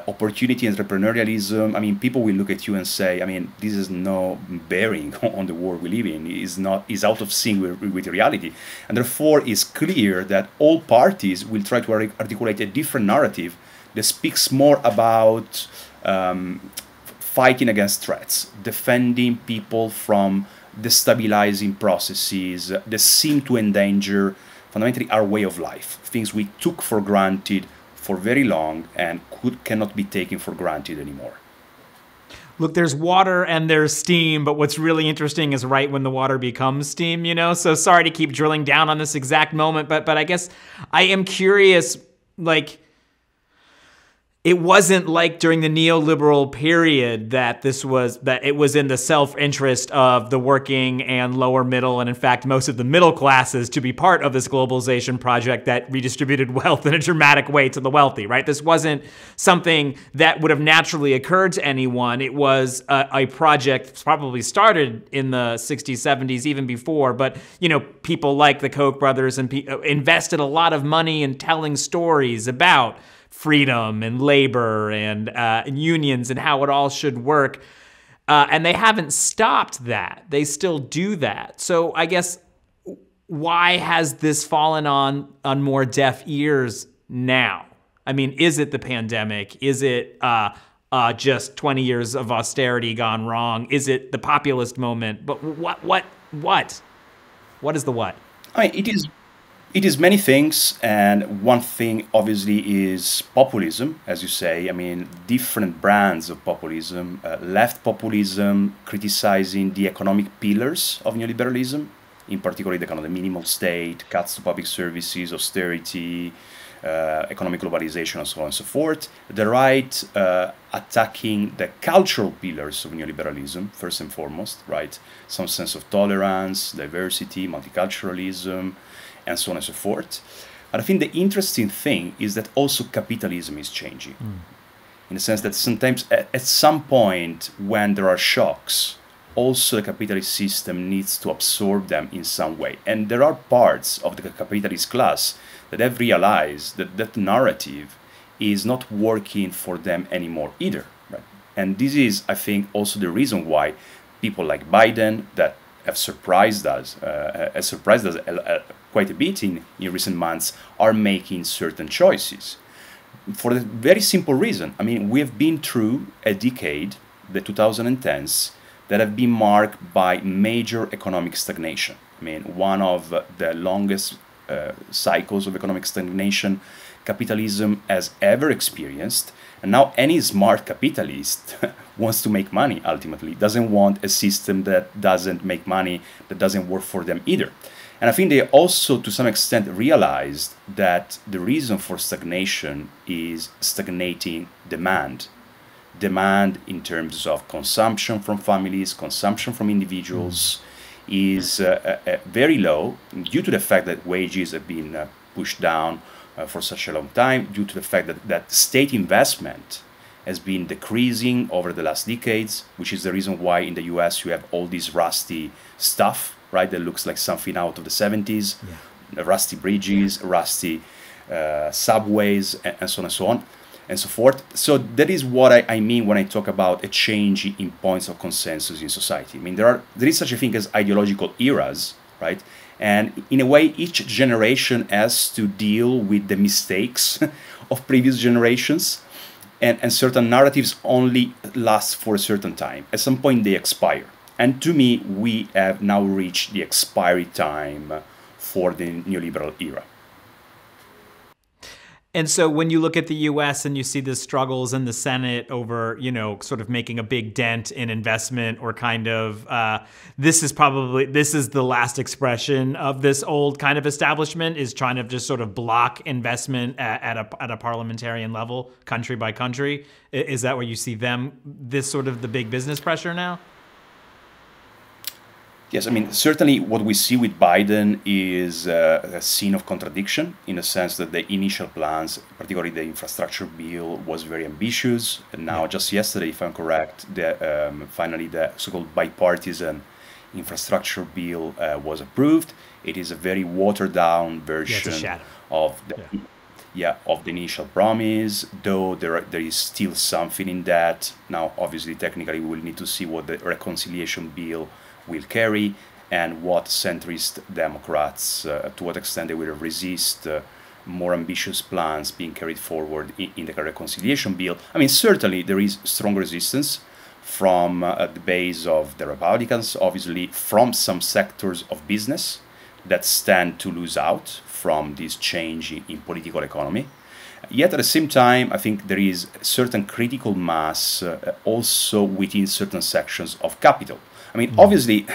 opportunity and entrepreneurialism, I mean, people will look at you and say, I mean, this is no bearing on the world we live in. Is out of sync with reality. And therefore, it's clear that all parties will try to articulate a different narrative that speaks more about fighting against threats, defending people from destabilizing processes that seem to endanger fundamentally our way of life, things we took for granted for very long and cannot be taken for granted anymore. Look, there's water and there's steam, but what's really interesting is right when the water becomes steam, you know? So sorry to keep drilling down on this exact moment, but I guess I am curious, like, it wasn't like during the neoliberal period that it was in the self-interest of the working and lower middle, and in fact most of the middle classes, to be part of this globalization project that redistributed wealth in a dramatic way to the wealthy, right? This wasn't something that would have naturally occurred to anyone. It was a project probably started in the 60s, 70s, even before, but you know, people like the Koch brothers and invested a lot of money in telling stories about freedom and labor and unions and how it all should work. And they haven't stopped that. They still do that. So I guess why has this fallen on more deaf ears now? I mean, is it the pandemic? Is it just 20 years of austerity gone wrong? Is it the populist moment? But what is the what? I mean, it is many things, and one thing obviously is populism, as you say. I mean, different brands of populism, left populism criticizing the economic pillars of neoliberalism, in particular the kind of the minimal state, cuts to public services, austerity, economic globalization, and so on and so forth. The right attacking the cultural pillars of neoliberalism, first and foremost, right? Some sense of tolerance, diversity, multiculturalism, and so on and so forth. But I think the interesting thing is that also capitalism is changing. In the sense that sometimes at some point when there are shocks, also the capitalist system needs to absorb them in some way. And there are parts of the capitalist class that have realized that that narrative is not working for them anymore either. Right? And this is, I think, also the reason why people like Biden that have surprised us quite a bit in recent months are making certain choices. For the very simple reason, I mean, we have been through a decade, the 2010s, that have been marked by major economic stagnation. I mean, one of the longest cycles of economic stagnation capitalism has ever experienced. And now any smart capitalist wants to make money, ultimately, doesn't want a system that doesn't make money, that doesn't work for them either. And I think they also, to some extent, realized that the reason for stagnation is stagnating demand. Demand in terms of consumption from families, consumption from individuals is very low due to the fact that wages have been pushed down, for such a long time due to the fact that state investment has been decreasing over the last decades, which is the reason why in the US you have all this rusty stuff, right, that looks like something out of the 70s, rusty bridges, rusty subways, and so on and so on and so forth. So that is what I mean when I talk about a change in points of consensus in society. I mean, there is such a thing as ideological eras, right? And in a way, each generation has to deal with the mistakes of previous generations, and certain narratives only last for a certain time. At some point, they expire. And to me, we have now reached the expiry time for the neoliberal era. And so when you look at the U.S. and you see the struggles in the Senate over, sort of making a big dent in investment, or kind of, this is the last expression of this old kind of establishment, is trying to just sort of block investment at a parliamentarian level, country by country. Is that where you see this sort of the big business pressure now? Yes, I mean, certainly what we see with Biden is a scene of contradiction, in the sense that the initial plans, particularly the infrastructure bill, was very ambitious. And now, just yesterday, if I'm correct, finally the so-called bipartisan infrastructure bill was approved. It is a very watered-down version of the initial promise, though there is still something in that. Now, obviously, technically, we will need to see what the reconciliation bill will carry, and what centrist Democrats, to what extent they will resist more ambitious plans being carried forward in the reconciliation bill. I mean, certainly there is strong resistance from the base of the Republicans, obviously from some sectors of business that stand to lose out from this change in political economy. Yet at the same time, I think there is a certain critical mass also within certain sections of capital. I mean, obviously,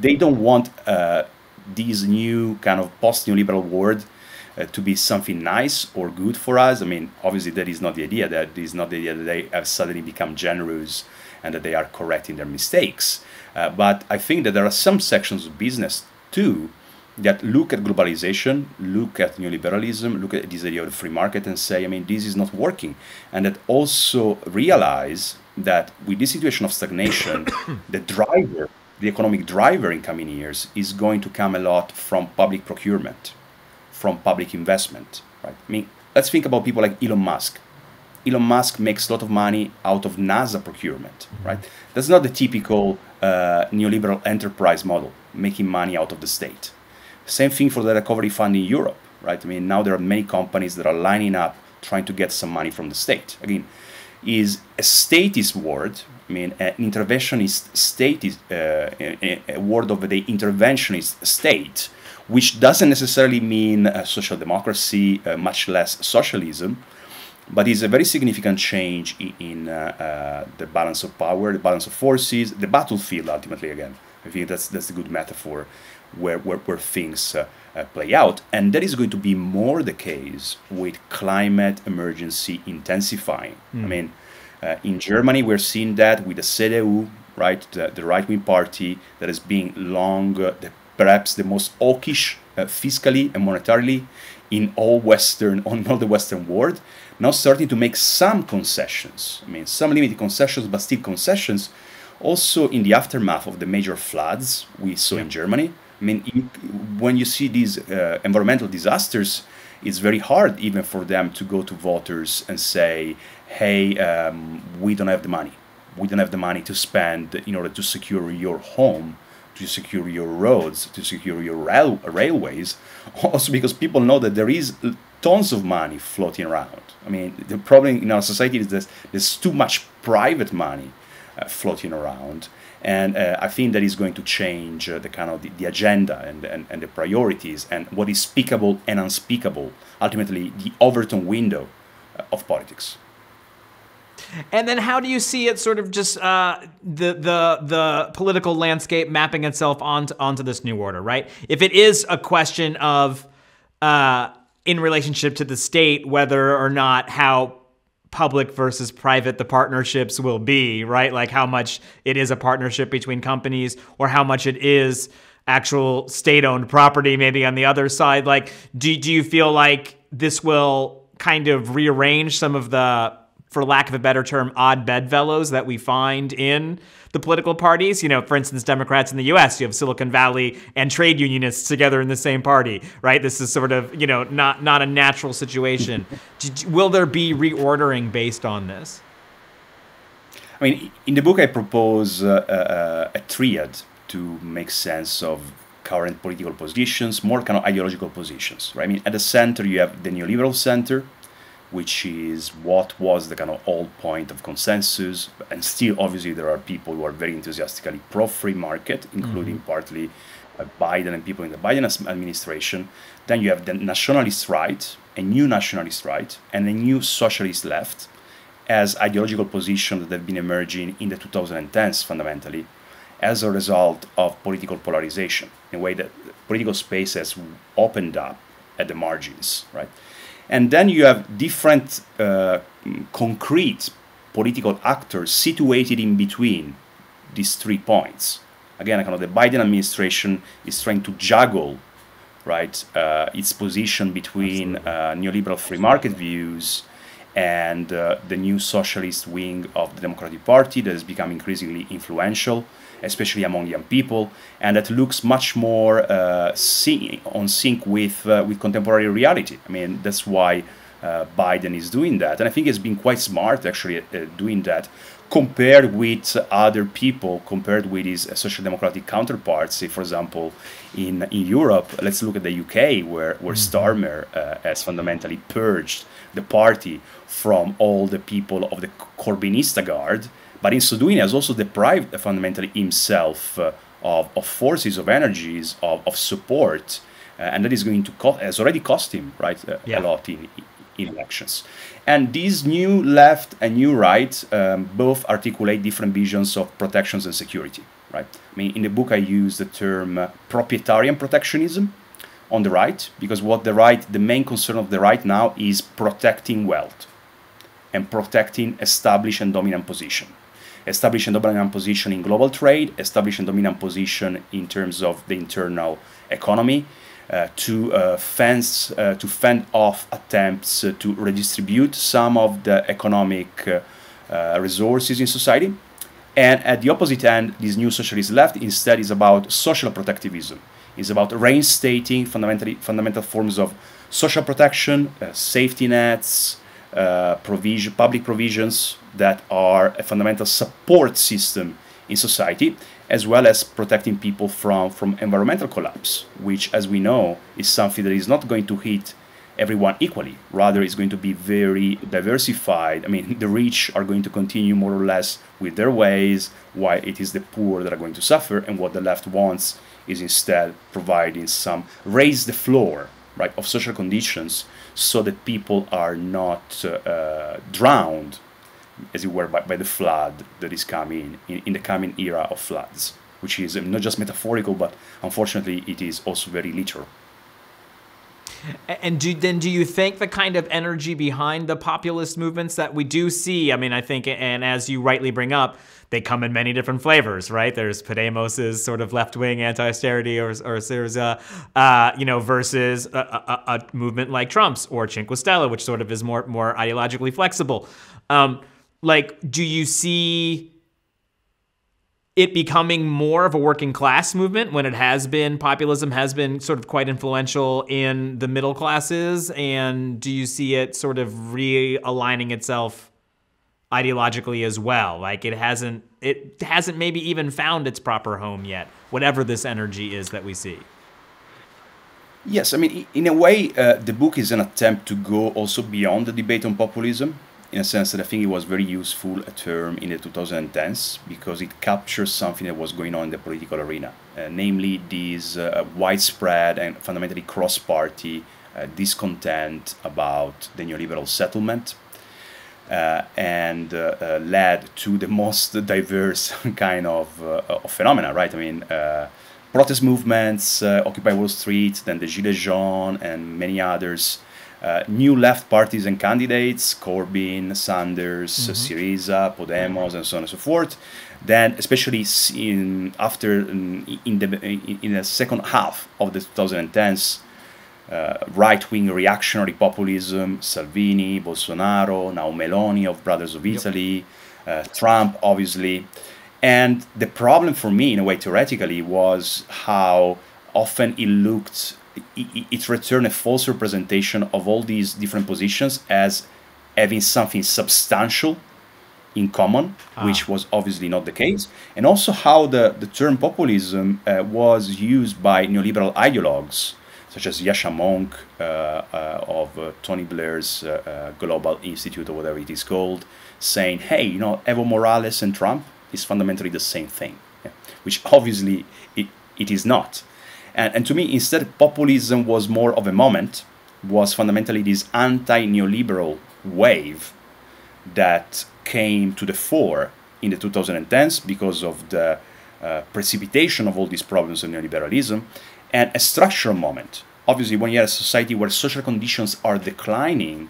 they don't want this new kind of post-neoliberal world to be something nice or good for us. I mean, obviously, that is not the idea. That is not the idea that they have suddenly become generous and that they are correcting their mistakes. But I think that there are some sections of business, too, that look at globalization, look at neoliberalism, look at this idea of the free market and say, I mean, this is not working. And that also realize that with this situation of stagnation, the economic driver in coming years is going to come a lot from public procurement, from public investment, right? I mean, let's think about people like Elon Musk. Elon Musk makes a lot of money out of NASA procurement, right? That's not the typical neoliberal enterprise model, making money out of the state. Same thing for the recovery fund in Europe, right? I mean, now there are many companies that are lining up trying to get some money from the state. Again, is a statist word. I mean, an interventionist state is a word of the interventionist state, which doesn't necessarily mean social democracy, much less socialism, but is a very significant change in the balance of power, the balance of forces, the battlefield. Ultimately, again, I think that's a good metaphor where things play out, and that is going to be more the case with climate emergency intensifying. I mean, in Germany, we're seeing that with the CDU, right, the right-wing party that has been long, perhaps the most hawkish fiscally and monetarily in all the Western world, now starting to make some concessions. I mean, some limited concessions, but still concessions. Also, in the aftermath of the major floods we saw in Germany, I mean, when you see these environmental disasters, it's very hard even for them to go to voters and say, hey, we don't have the money. We don't have the money to spend in order to secure your home, to secure your roads, to secure your railways. Also because people know that there is tons of money floating around. I mean, the problem in our society is that there's too much private money floating around. And I think that is going to change the kind of the agenda and the priorities and what is speakable and unspeakable, ultimately the Overton window of politics. And then how do you see it sort of just the political landscape mapping itself onto this new order, right? If it is a question of in relationship to the state, whether or not how public versus private the partnerships will be, right? Like how much it is a partnership between companies or how much it is actual state-owned property maybe on the other side. Like, do you feel like this will kind of rearrange some of the, for lack of a better term, odd bedfellows that we find in the political parties. You know, for instance, Democrats in the U.S., you have Silicon Valley and trade unionists together in the same party, right? This is sort of, you know, not a natural situation. Will there be reordering based on this? I mean, in the book, I propose a triad to make sense of current political positions, more kind of ideological positions, right? I mean, at the center, you have the neoliberal center, which is what was the kind of old point of consensus. And still, obviously, there are people who are very enthusiastically pro-free market, including partly Biden and people in the Biden administration. Then you have the nationalist right, a new nationalist right, and a new socialist left as ideological positions that have been emerging in the 2010s, fundamentally, as a result of political polarization, in a way that political space has opened up at the margins, right? And then you have different concrete political actors situated in between these 3 points. Again, kind of the Biden administration is trying to juggle, right, its position between neoliberal free market views and the new socialist wing of the Democratic Party that has become increasingly influential, especially among young people, and that looks much more on sync with contemporary reality. I mean, that's why Biden is doing that. And I think it's been quite smart, actually, at doing that, compared with other people, compared with his social democratic counterparts. Say, for example, in Europe, let's look at the UK, where Starmer has fundamentally purged the party from all the people of the Corbynista guard, but in so doing has also deprived fundamentally himself of forces, of energies, of support, and that is going to has already cost him, right, a lot in elections. And these new left and new right both articulate different visions of protections and security, right? I mean, in the book I use the term proprietarian protectionism on the right, because the main concern of the right now is protecting wealth and protecting established and dominant position. Established and dominant position in global trade, established and dominant position in terms of the internal economy, to fend off attempts to redistribute some of the economic resources in society. And at the opposite end, this new socialist left instead is about social protectivism. It's about reinstating fundamental forms of social protection, safety nets, public provisions that are a fundamental support system in society, as well as protecting people from environmental collapse, which, as we know, is something that is not going to hit everyone equally. Rather, it's going to be very diversified. I mean, the rich are going to continue more or less with their ways, while it is the poor that are going to suffer, and what the left wants is instead providing some raise the floor, right, of social conditions so that people are not drowned, as it were, by the flood that is coming in the coming era of floods, which is not just metaphorical, but unfortunately it is also very literal. And do you think the kind of energy behind the populist movements that we do see, I mean, I think, and as you rightly bring up, they come in many different flavors, right? There's Podemos's sort of left-wing anti-austerity, or there's versus a movement like Trump's or Cinque Stelle, which sort of is more ideologically flexible. Do you see it becoming more of a working class movement when populism has been sort of quite influential in the middle classes? And do you see it sort of realigning itself ideologically as well? Like it hasn't maybe even found its proper home yet, whatever this energy is that we see. Yes, I mean, in a way, the book is an attempt to go also beyond the debate on populism, in a sense that I think it was very useful a term in the 2010s, because it captures something that was going on in the political arena, namely this widespread and fundamentally cross-party discontent about the neoliberal settlement, and led to the most diverse kind of phenomena, right? I mean, protest movements, Occupy Wall Street, then the Gilets jaunes, and many others. New left parties and candidates, Corbyn, Sanders, Syriza, Podemos, and so on and so forth. Then, especially in the second half of the 2010s, right-wing reactionary populism, Salvini, Bolsonaro, now Meloni of Brothers of Italy, Trump, obviously. And the problem for me, in a way, theoretically, was how often it returned a false representation of all these different positions as having something substantial in common, which was obviously not the case. And also how the term populism was used by neoliberal ideologues, such as Yasha Monk of Tony Blair's Global Institute, or whatever it is called, saying, hey, Evo Morales and Trump is fundamentally the same thing, which obviously it is not. And to me, instead, populism was more of a moment, was fundamentally this anti-neoliberal wave that came to the fore in the 2010s because of the precipitation of all these problems of neoliberalism, and a structural moment. Obviously, when you have a society where social conditions are declining,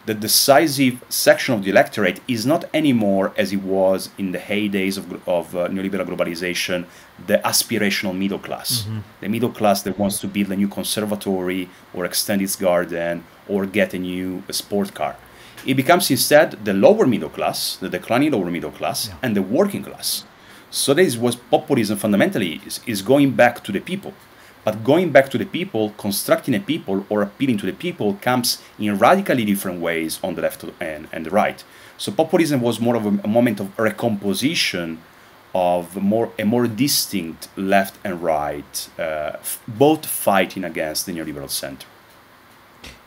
the decisive section of the electorate is not anymore, as it was in the heydays of neoliberal globalization, the aspirational middle class. The middle class that wants to build a new conservatory or extend its garden or get a new sport car. It becomes instead the lower middle class, the declining lower middle class, and the working class. So this was populism fundamentally is going back to the people. But going back to the people, constructing a people or appealing to the people comes in radically different ways on the left and the right. So populism was more of a moment of recomposition of a more distinct left and right, both fighting against the neoliberal center.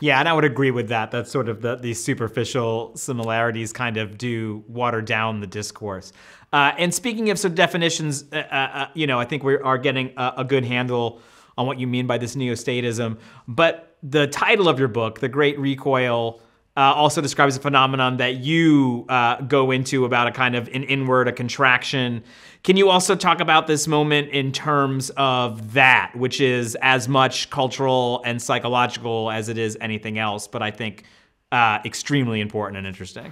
Yeah, and I would agree with that. That's sort of these superficial similarities kind of do water down the discourse. And speaking of sort of definitions, I think we are getting a good handle on what you mean by this neo-statism. But the title of your book, The Great Recoil, also describes a phenomenon that you go into about a kind of an inward, a contraction. Can you also talk about this moment in terms of that, which is as much cultural and psychological as it is anything else, but I think extremely important and interesting?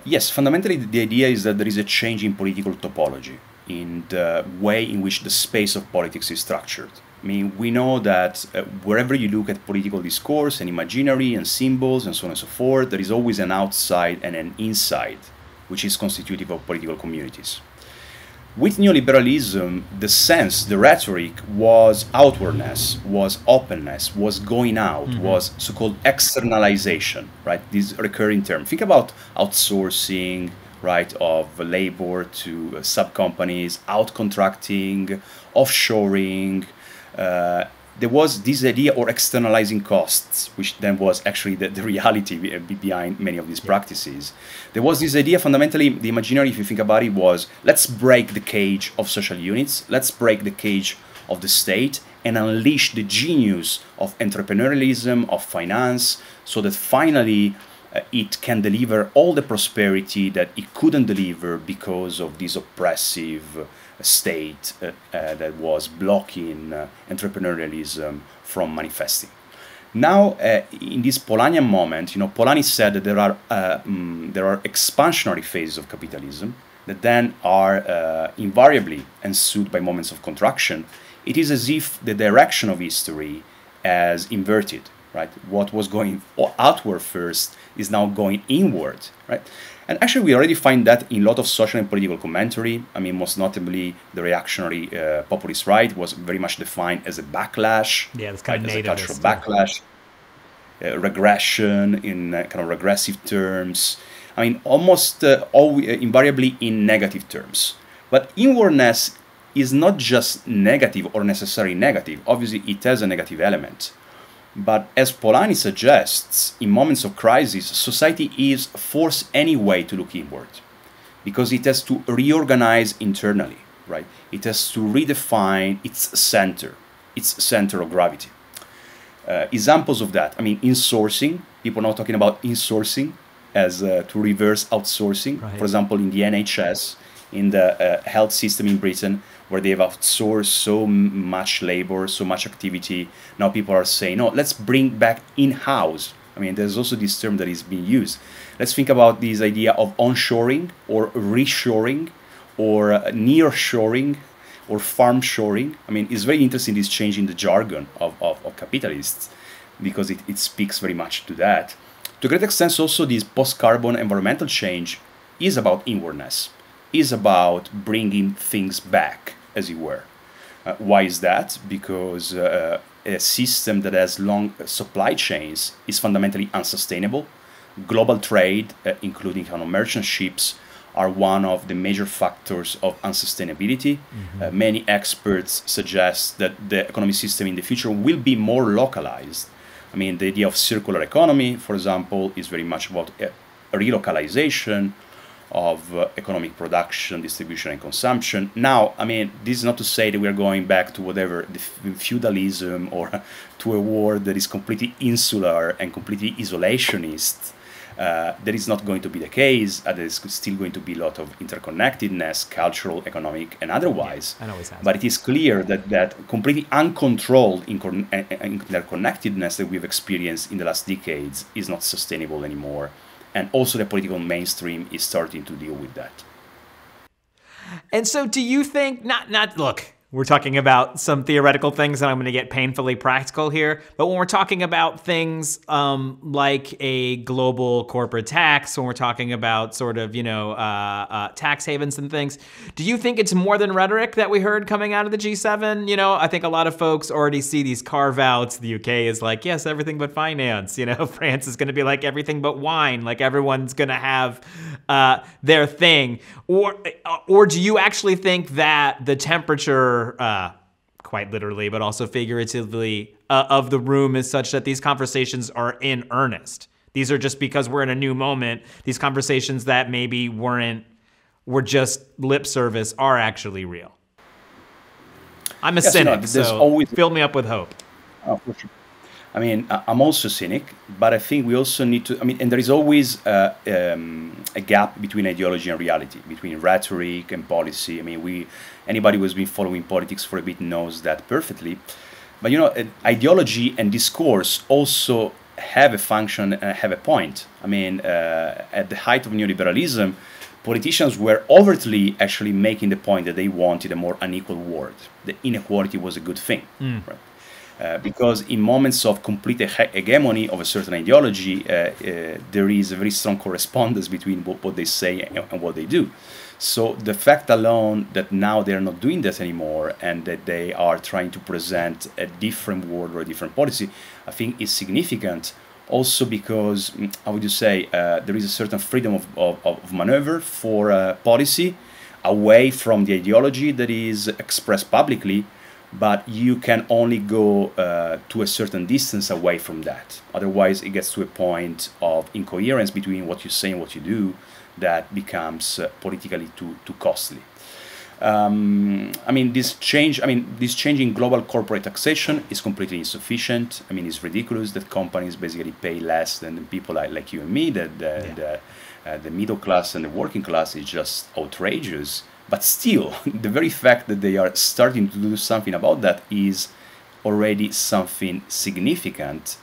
Yes, fundamentally the idea is that there is a change in political topology, in the way in which the space of politics is structured. I mean, we know that wherever you look at political discourse and imaginary and symbols and so on and so forth, there is always an outside and an inside, which is constitutive of political communities. With neoliberalism, the sense, the rhetoric was outwardness, was openness, was going out, was so-called externalization, right? This recurring term. Think about outsourcing, right, of labor to sub-companies, out-contracting, offshoring. There was this idea or externalizing costs, which then was actually the reality behind many of these practices. There was this idea, fundamentally, the imaginary, if you think about it, was let's break the cage of social units, let's break the cage of the state and unleash the genius of entrepreneurialism, of finance, so that finally it can deliver all the prosperity that it couldn't deliver because of this oppressive state that was blocking entrepreneurialism from manifesting. Now, in this Polanyian moment, Polanyi said that there are expansionary phases of capitalism that then are invariably ensued by moments of contraction. It is as if the direction of history has inverted, right? What was going outward first is now going inward, right? And actually, we already find that in a lot of social and political commentary. I mean, most notably, the reactionary populist right was very much defined as a backlash, it's kind of as a cultural backlash, regression in kind of regressive terms. I mean, almost invariably in negative terms. But inwardness is not just negative or necessarily negative. Obviously, it has a negative element. But as Polanyi suggests, in moments of crisis, society is forced anyway to look inward because it has to reorganize internally, right? It has to redefine its center of gravity. Examples of that, I mean, insourcing, people are now talking about insourcing as to reverse outsourcing. Right. For example, in the NHS, in the health system in Britain, where they've outsourced so much labor, so much activity. Now people are saying, no, let's bring back in-house. I mean, there's also this term that is being used. Let's think about this idea of onshoring or reshoring or nearshoring, or farm shoring. I mean, it's very interesting, this change in the jargon of capitalists, because it speaks very much to that. To a great extent, also, this post-carbon environmental change is about inwardness, is about bringing things back, as it were. Why is that? Because a system that has long supply chains is fundamentally unsustainable. Global trade, including merchant ships, are one of the major factors of unsustainability. Many experts suggest that the economic system in the future will be more localized. I mean, the idea of circular economy, for example, is very much about a relocalization of economic production, distribution, and consumption. Now, I mean, this is not to say that we are going back to whatever, the feudalism, or to a world that is completely insular and completely isolationist. That is not going to be the case. There is still going to be a lot of interconnectedness, cultural, economic, and otherwise. Yeah, and always has. But it is clear that completely uncontrolled interconnectedness that we've experienced in the last decades is not sustainable anymore. And also the political mainstream is starting to deal with that. And so do you think, look, we're talking about some theoretical things, and I'm going to get painfully practical here. But when we're talking about things like a global corporate tax, when we're talking about sort of, tax havens and things, do you think it's more than rhetoric that we heard coming out of the G7? I think a lot of folks already see these carve-outs. The UK is like, yes, everything but finance. France is going to be like everything but wine. Like everyone's going to have their thing. Or do you actually think that the temperature, quite literally, but also figuratively, of the room is such that these conversations are in earnest? These are just because we're in a new moment. These conversations that maybe were just lip service are actually real. I'm a cynic, so fill me up with hope. Oh, for sure. I mean, I'm also a cynic, but I think we also need to, and there is always a gap between ideology and reality, between rhetoric and policy. I mean, anybody who's been following politics for a bit knows that perfectly. But, ideology and discourse also have a function and have a point. I mean, at the height of neoliberalism, politicians were overtly actually making the point that they wanted a more unequal world. The inequality was a good thing, right? Because in moments of complete hegemony of a certain ideology, there is a very strong correspondence between what they say and what they do. So the fact alone that now they're not doing that anymore, and that they are trying to present a different world or a different policy, I think is significant. Also because, how would you say, there is a certain freedom of maneuver for policy away from the ideology that is expressed publicly, but you can only go to a certain distance away from that. Otherwise, it gets to a point of incoherence between what you say and what you do that becomes politically too costly. This change in global corporate taxation is completely insufficient. I mean, it's ridiculous that companies basically pay less than people like you and me. The middle class and the working class is just outrageous. But still, the very fact that they are starting to do something about that is already something significant,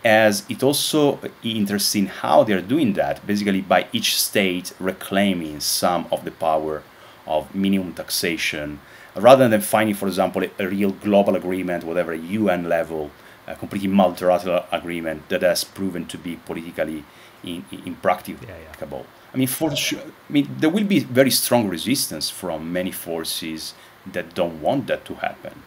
as it also interesting how they're doing that, basically by each state reclaiming some of the power of minimum taxation, rather than finding, for example, a real global agreement, whatever, a UN level, a completely multilateral agreement that has proven to be politically impracticable. I mean, for sure, there will be very strong resistance from many forces that don't want that to happen.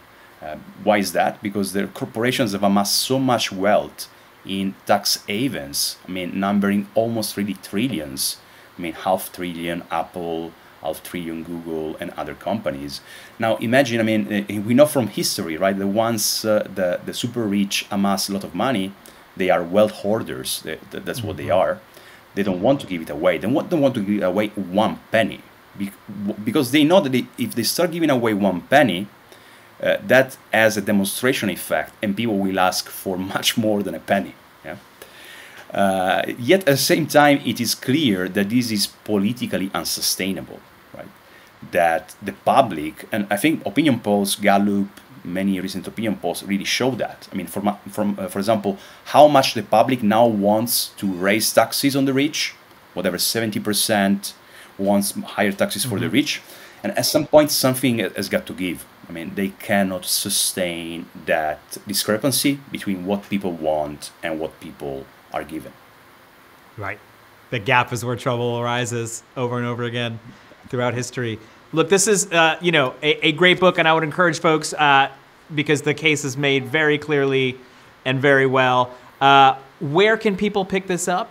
Why is that? Because the corporations have amassed so much wealth in tax havens, numbering almost really trillions. $500 billion Apple, $500 billion Google, and other companies. Now imagine, we know from history, right, that once the super rich amass a lot of money, they are wealth hoarders. That's what they are. They don't want to give it away. They don't want to give away one penny, because they know that if they start giving away one penny, that has a demonstration effect, and people will ask for much more than a penny. Yeah? Yet at the same time, it is clear that this is politically unsustainable, right? That the public, and I think opinion polls, Gallup, many recent opinion polls really show that. For example, how much the public now wants to raise taxes on the rich, whatever, 70% wants higher taxes for the rich, And at some point, something has got to give. I mean, they cannot sustain that discrepancy between what people want and what people are given. Right. The gap is where trouble arises over and over again throughout history. Look, this is, a great book, and I would encourage folks, because the case is made very clearly and very well. Where can people pick this up?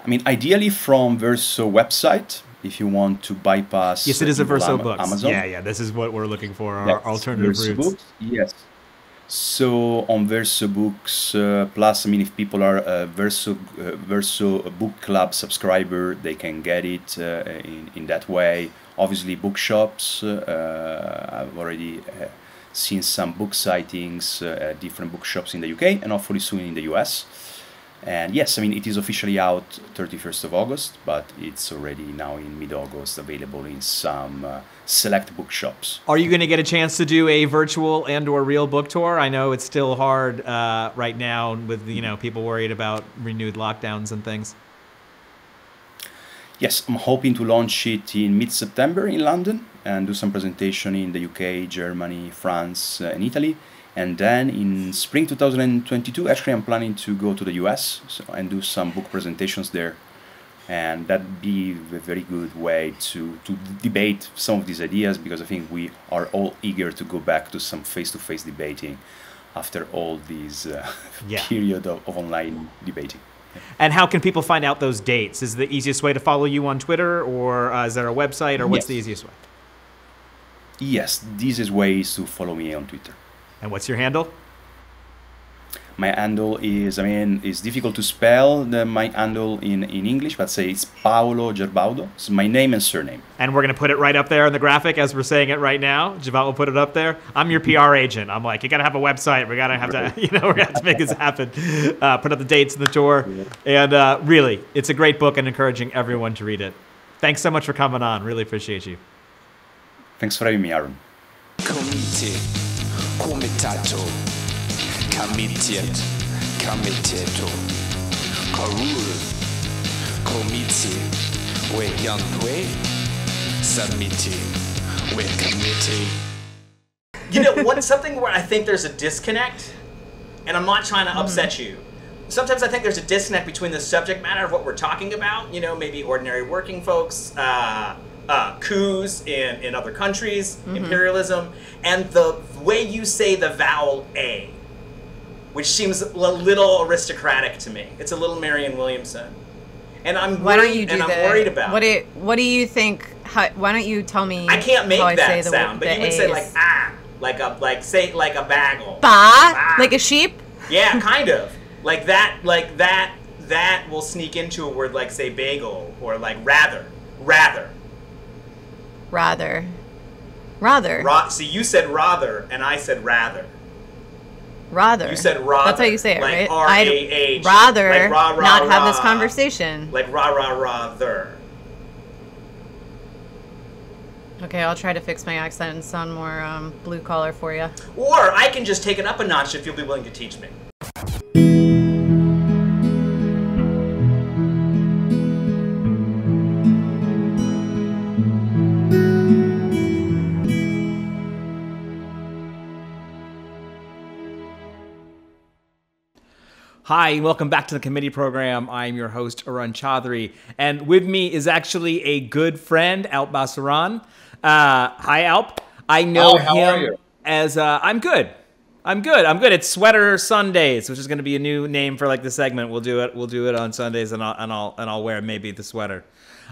I mean, ideally from Verso website, if you want to bypass. Yes, it is a Verso Books. Amazon. Yeah, this is what we're looking for, our alternative Verso routes. Books, yes. So on Verso Books, plus, I mean, if people are a Verso Book Club subscriber, they can get it in that way. Obviously, bookshops. I've already seen some book sightings at different bookshops in the UK and hopefully soon in the US. And yes, I mean, it is officially out 31st of August, but it's already now in mid-August available in some select bookshops. Are you going to get a chance to do a virtual and or real book tour? I know it's still hard right now with, people worried about renewed lockdowns and things. Yes, I'm hoping to launch it in mid-September in London and do some presentation in the UK, Germany, France, and Italy. And then in spring 2022, actually, I'm planning to go to the US and do some book presentations there. And that'd be a very good way to debate some of these ideas, because I think we are all eager to go back to some face-to-face debating after all these period of online debating. And how can people find out those dates? Is the easiest way to follow you on Twitter, or is there a website, or what's the easiest way? Yes, the easiest way is to follow me on Twitter. And what's your handle? My handle is, it's difficult to spell my handle in English, but say it's Paolo Gerbaudo. It's my name and surname. And we're going to put it right up there in the graphic as we're saying it right now. Xhevat will put it up there. I'm your PR agent. I'm like, you got to have a website. We got to have to, we're going to have to make this happen. Put up the dates and the tour. And really, it's a great book and encouraging everyone to read it. Thanks so much for coming on. Really appreciate you. Thanks for having me, Arun. Comitato, Comitiet, Comiteto, Karul, Comitzi, We Yantwe, Samiti, We Committee. Something where I think there's a disconnect, and I'm not trying to upset you. Sometimes I think there's a disconnect between the subject matter of what we're talking about, maybe ordinary working folks, coups in other countries, imperialism, and the way you say the vowel A, which seems a little aristocratic to me. It's a little Marianne Williamson, and I'm worried about. What do you think? Why don't you tell me? I can't make that sound, but you would say like like a bagel. Ba, like a sheep. Yeah, kind of like that. That will sneak into a word like say bagel or like rather. See, you said rather, and I said rather. Rather. You said rather. That's how you say it, like right? R-A-H. I'd rather like not have this conversation. Like rather. Okay, I'll try to fix my accent and sound more blue collar for you. Or I can just take it up a notch if you'll be willing to teach me. Hi, welcome back to the committee program. I'm your host, Arun Chaudhary, and with me is actually a good friend, Alp Basaran. Hi, Alp. I know him as I'm good. It's Sweater Sundays, which is going to be a new name for like the segment. We'll do it on Sundays, and I'll wear maybe the sweater.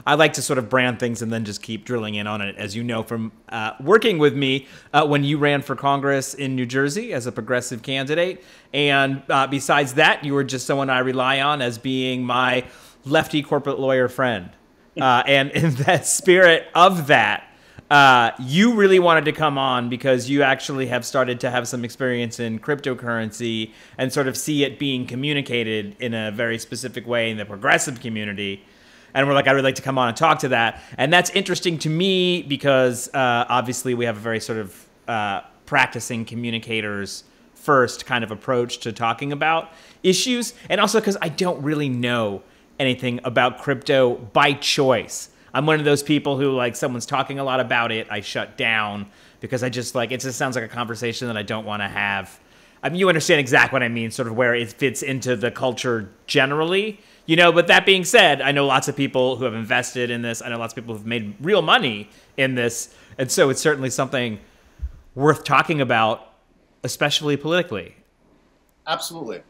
I like to sort of brand things and then just keep drilling in on it, as you know from working with me when you ran for Congress in New Jersey as a progressive candidate. And besides that, you were just someone I rely on as being my lefty corporate lawyer friend. And in that spirit of that, you really wanted to come on because you actually have started to have some experience in cryptocurrency and sort of see it being communicated in a very specific way in the progressive community. And we're like, I'd really like to come on and talk to that. And that's interesting to me because obviously we have a very sort of practicing communicators first kind of approach to talking about issues. And also because I don't really know anything about crypto by choice. I'm one of those people who, like, someone's talking a lot about it, I shut down because I just, like, it just sounds like a conversation that I don't want to have. I mean, you understand exactly what I mean, sort of where it fits into the culture generally, you know. But that being said, I know lots of people who have invested in this. I know lots of people who've made real money in this. And so it's certainly something worth talking about, especially politically. Absolutely.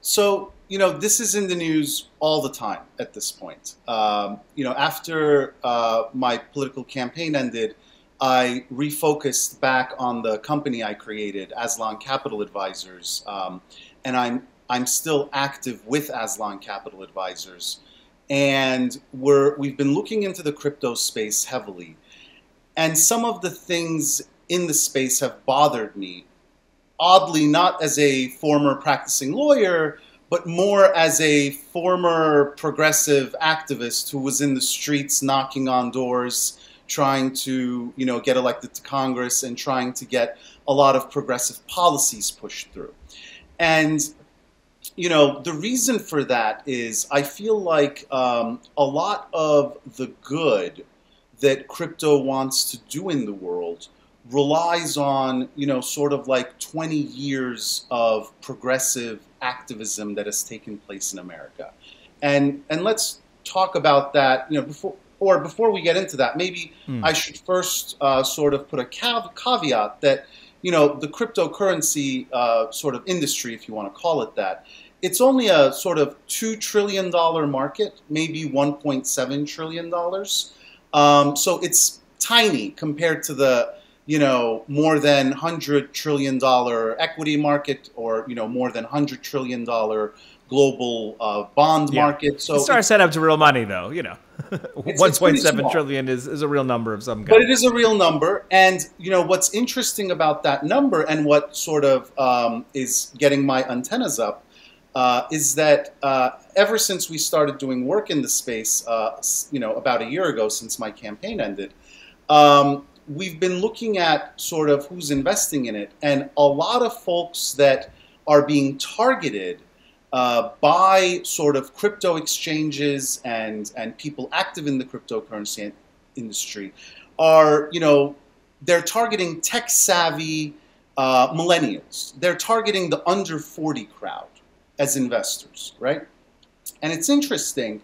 So, you know, this is in the news all the time at this point. You know, after my political campaign ended, I refocused back on the company I created, Aslan Capital Advisors, and I'm still active with Aslan Capital Advisors, and we've been looking into the crypto space heavily, and some of the things in the space have bothered me. Oddly, not as a former practicing lawyer, but more as a former progressive activist who was in the streets knocking on doors, trying to, you know, get elected to Congress and trying to get a lot of progressive policies pushed through. And, you know, the reason for that is I feel like a lot of the good that crypto wants to do in the world relies on, you know, sort of like 20 years of progressive activism that has taken place in America. And let's talk about that, you know, before we get into that, maybe I should first sort of put a caveat that, you know, the cryptocurrency sort of industry, if you want to call it that, it's only a sort of $2 trillion market, maybe $1.7 trillion. So it's tiny compared to the, you know, more than $100 trillion equity market, or, you know, more than $100 trillion global bond market. So it's our setup to real money, though, you know. 1.7 trillion is a real number of some kind. But it is a real number. And, you know, what's interesting about that number and what sort of is getting my antennas up is that ever since we started doing work in the space, you know, about a year ago, since my campaign ended, we've been looking at sort of who's investing in it. And a lot of folks that are being targeted by sort of crypto exchanges and people active in the cryptocurrency industry are, you know, they're targeting tech-savvy millennials. They're targeting the under 40 crowd as investors, right? And it's interesting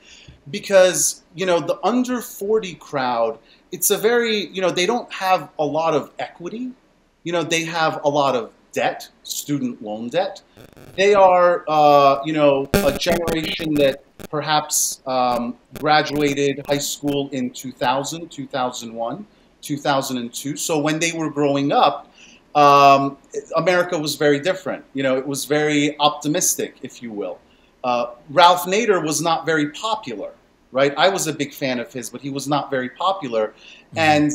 because, you know, the under 40 crowd, it's a very, you know, they don't have a lot of equity. You know, they have a lot of debt, student loan debt. They are, you know, a generation that perhaps graduated high school in 2000, 2001, 2002. So when they were growing up, America was very different. You know, it was very optimistic, if you will. Ralph Nader was not very popular, right? I was a big fan of his, but he was not very popular. And,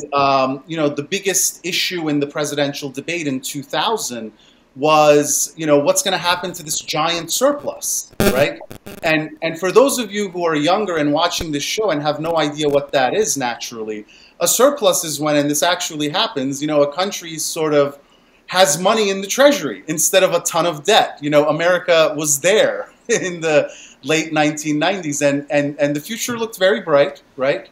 you know, the biggest issue in the presidential debate in 2000 was, you know, what's going to happen to this giant surplus, right? And for those of you who are younger and watching this show and have no idea what that is naturally, a surplus is when, and this actually happens, you know, a country sort of has money in the treasury instead of a ton of debt. You know, America was there in the late 1990s, and the future looked very bright, right?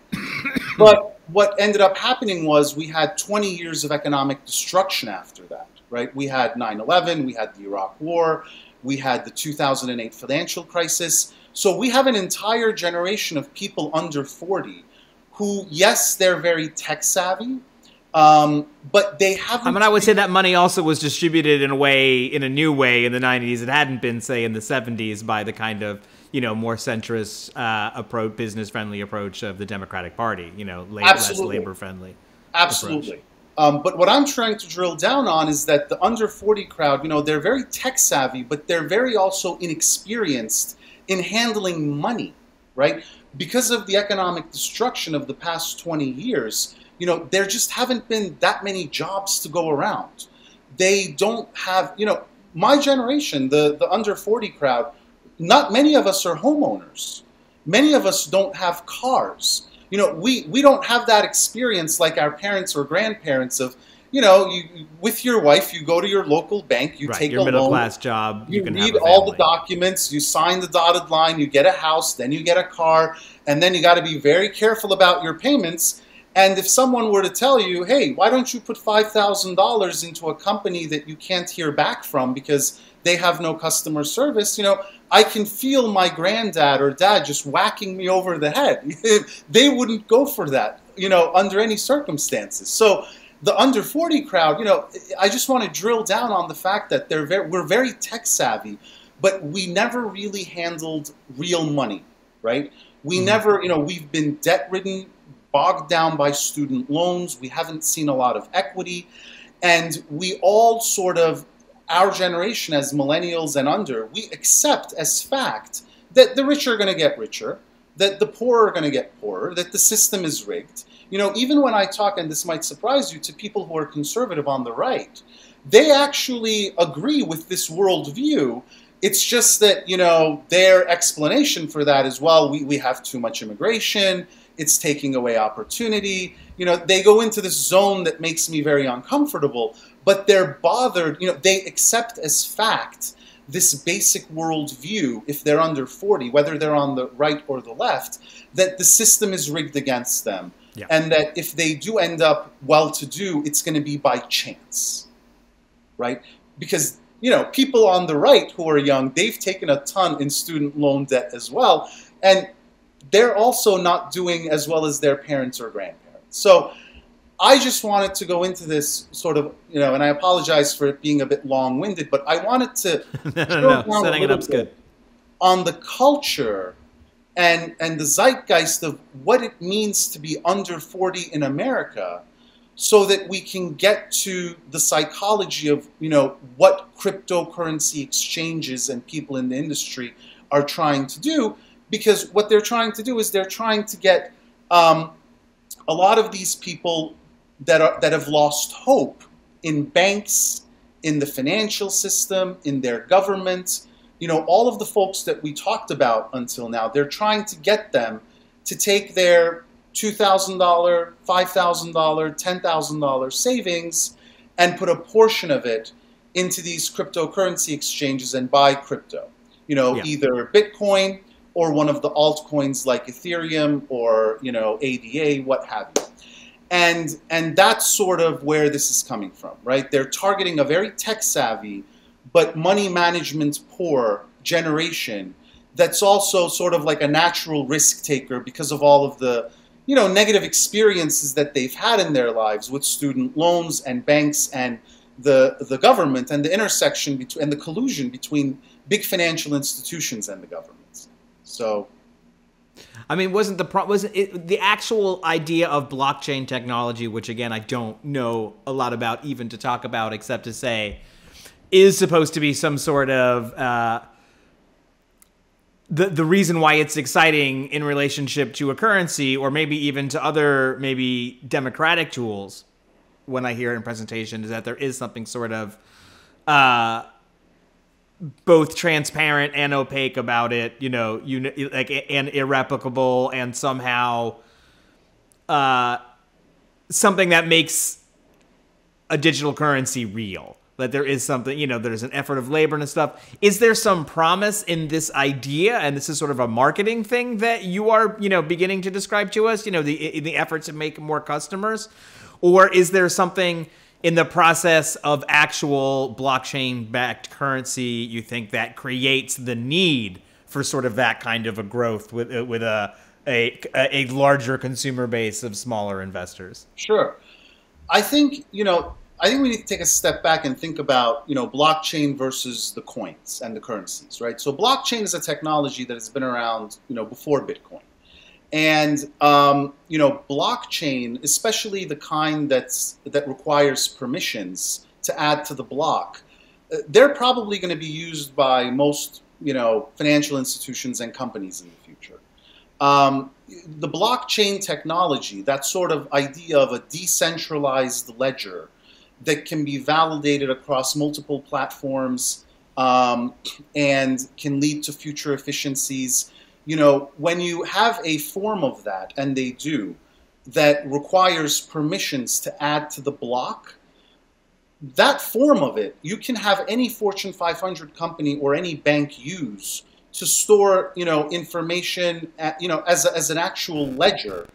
But what ended up happening was we had 20 years of economic destruction after that, right? We had 9/11, we had the Iraq War, we had the 2008 financial crisis. So we have an entire generation of people under 40 who, yes, they're very tech savvy, but they haven't. I mean, I would say that money also was distributed in a new way in the 90s. It hadn't been, say, in the 70s by the kind of, you know, more centrist approach, business-friendly approach of the Democratic Party, you know, less labor-friendly. Absolutely. But what I'm trying to drill down on is that the under 40 crowd, you know, they're very tech-savvy, but they're very also inexperienced in handling money, right? Because of the economic destruction of the past 20 years, you know, there just haven't been that many jobs to go around. They don't have, you know, my generation, the under 40 crowd, not many of us are homeowners. Many of us don't have cars. You know, we don't have that experience like our parents or grandparents of, you know, with your wife, you go to your local bank, you take your a middle loan, class job, you can read have a all the family. documents, you sign the dotted line, you get a house, then you get a car, and then you got to be very careful about your payments. And if someone were to tell you, hey, why don't you put $5,000 into a company that you can't hear back from because they have no customer service, you know, I can feel my granddad or dad just whacking me over the head. They wouldn't go for that, you know, under any circumstances. So the under 40 crowd, you know, I just want to drill down on the fact that we're very tech savvy, but we never really handled real money, right? We never, you know, we've been debt ridden, bogged down by student loans. We haven't seen a lot of equity. And we all sort of, our generation as millennials and under, we accept as fact that the rich are going to get richer, that the poor are going to get poorer, that the system is rigged. You know, even when I talk, and this might surprise you, to people who are conservative on the right, they actually agree with this worldview. It's just that, you know, their explanation for that is, well, we have too much immigration, it's taking away opportunity. You know, they go into this zone that makes me very uncomfortable, but they're bothered, you know, they accept as fact this basic worldview, if they're under 40, whether they're on the right or the left, that the system is rigged against them. Yeah. And that if they do end up well-to-do, it's going to be by chance, right? Because, you know, people on the right who are young, they've taken a ton in student loan debt as well, and they're also not doing as well as their parents or grandparents. So I just wanted to go into this sort of, you know, and I apologize for it being a bit long-winded, but I wanted to no, setting it up's good. On the culture and the zeitgeist of what it means to be under 40 in America, so that we can get to the psychology of, you know, what cryptocurrency exchanges and people in the industry are trying to do. Because what they're trying to do is they're trying to get a lot of these people that have lost hope in banks, in the financial system, in their government, you know, all of the folks that we talked about until now, they're trying to get them to take their $2,000, $5,000, $10,000 savings and put a portion of it into these cryptocurrency exchanges and buy crypto. You know, either Bitcoin or one of the altcoins like Ethereum or, you know, ADA, what have you. And that's sort of where this is coming from, right? They're targeting a very tech-savvy but money management poor generation that's also sort of like a natural risk taker because of all of the, you know, negative experiences that they've had in their lives with student loans and banks and the government and the intersection between and the collusion between big financial institutions and the government. So, I mean, wasn't the actual idea of blockchain technology, which again I don't know a lot about even to talk about, except to say, is supposed to be some sort of the reason why it's exciting in relationship to a currency, or maybe even to other maybe democratic tools. When I hear it in presentation, is that there is something sort of both transparent and opaque about it, you know, like, and irreplicable, and somehow something that makes a digital currency real. That there is something, you know, there's an effort of labor and stuff. Is there some promise in this idea, and this is sort of a marketing thing that you are, you know, beginning to describe to us, you know, the efforts to make more customers? Or is there something in the process of actual blockchain-backed currency you think that creates the need for sort of that kind of a growth with a larger consumer base of smaller investors? Sure. I think, you know, we need to take a step back and think about, you know, blockchain versus the coins and the currencies, right? So blockchain is a technology that has been around, you know, before Bitcoin. And, you know, blockchain, especially the kind that requires permissions to add to the block, they're probably going to be used by most, you know, financial institutions and companies in the future. The blockchain technology, that sort of idea of a decentralized ledger that can be validated across multiple platforms and can lead to future efficiencies. You know, when you have a form of that, and they do, that requires permissions to add to the block, that form of it, you can have any Fortune 500 company or any bank use to store, information, as an actual ledger,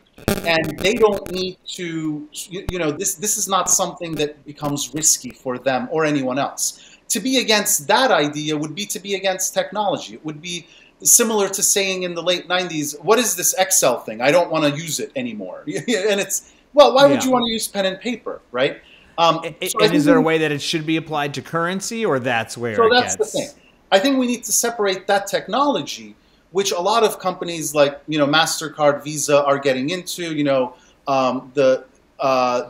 and they don't need to, this is not something that becomes risky for them or anyone else. To be against that idea would be to be against technology. It would be similar to saying in the late 90s, what is this Excel thing? I don't want to use it anymore. And it's, well, why would you want to use pen and paper, right? And is there a way that it should be applied to currency, or that's where so it that's gets... the thing. I think we need to separate that technology, which a lot of companies like, MasterCard, Visa are getting into, the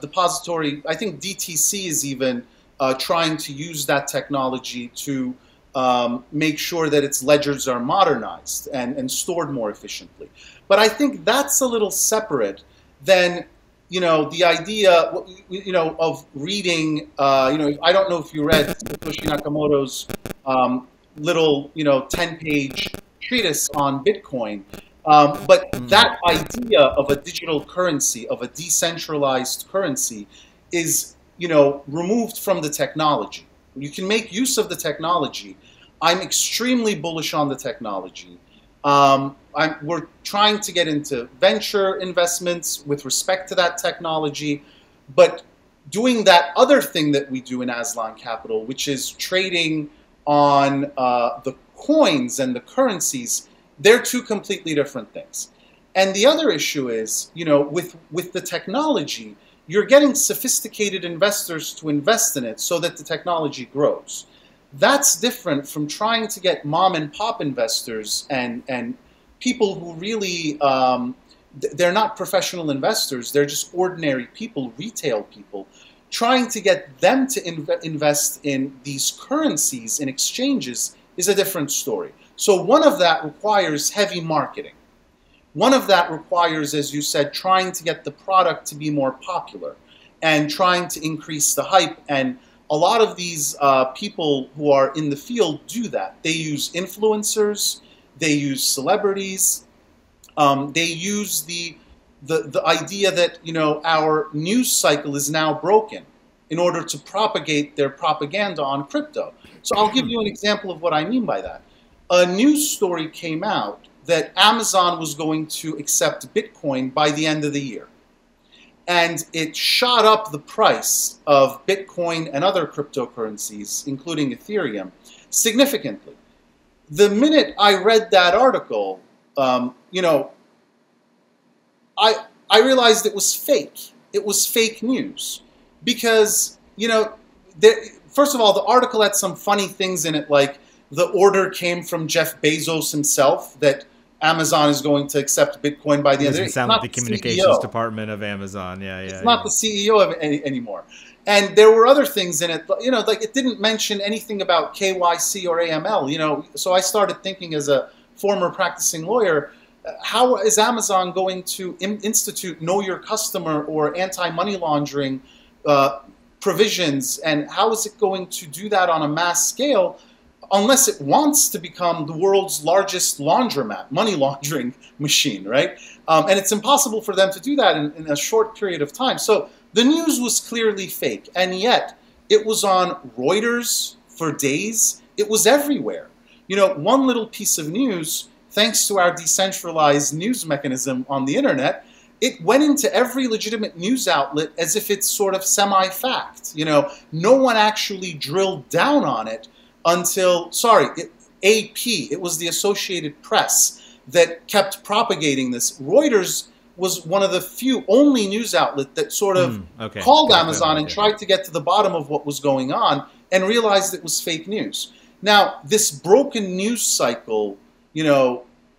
depository, I think DTC is even trying to use that technology to make sure that its ledgers are modernized and stored more efficiently. But I think that's a little separate than, the idea, of reading, I don't know if you read Satoshi Nakamoto's little, 10-page treatise on Bitcoin. But that idea of a digital currency, of a decentralized currency, is, removed from the technology. You can make use of the technology. I'm extremely bullish on the technology. We're trying to get into venture investments with respect to that technology, but doing that other thing that we do in Aslan Capital, which is trading on the coins and the currencies, they're two completely different things. And the other issue is, with the technology, you're getting sophisticated investors to invest in it so that the technology grows. That's different from trying to get mom and pop investors and people who really, they're not professional investors, they're just ordinary people, retail people, trying to get them to invest in these currencies and exchanges is a different story. So one of that requires heavy marketing. One of that requires, as you said, trying to get the product to be more popular and trying to increase the hype. And a lot of these people who are in the field do that. They use influencers, they use celebrities, they use the idea that, our news cycle is now broken in order to propagate their propaganda on crypto. So I'll give you an example of what I mean by that. A news story came out that Amazon was going to accept Bitcoin by the end of the year. And it shot up the price of Bitcoin and other cryptocurrencies, including Ethereum, significantly. The minute I read that article, I realized it was fake. It was fake news. Because, first of all, the article had some funny things in it, like the order came from Jeff Bezos himself that Amazon is going to accept Bitcoin by the end of the year. It doesn't sound like the communications department of Amazon. It's not the CEO of anymore. And there were other things in it, like it didn't mention anything about KYC or AML, so I started thinking as a former practicing lawyer, how is Amazon going to institute know your customer or anti-money laundering provisions, and how is it going to do that on a mass scale unless it wants to become the world's largest laundromat, money laundering machine, right? And it's impossible for them to do that in a short period of time. So the news was clearly fake, and yet it was on Reuters for days. It was everywhere. One little piece of news, thanks to our decentralized news mechanism on the internet, it went into every legitimate news outlet as if it's sort of semi-fact. No one actually drilled down on it until, AP, it was the Associated Press that kept propagating this. Reuters was one of the only news outlet that sort of called Amazon and tried to get to the bottom of what was going on and realized it was fake news. Now, this broken news cycle,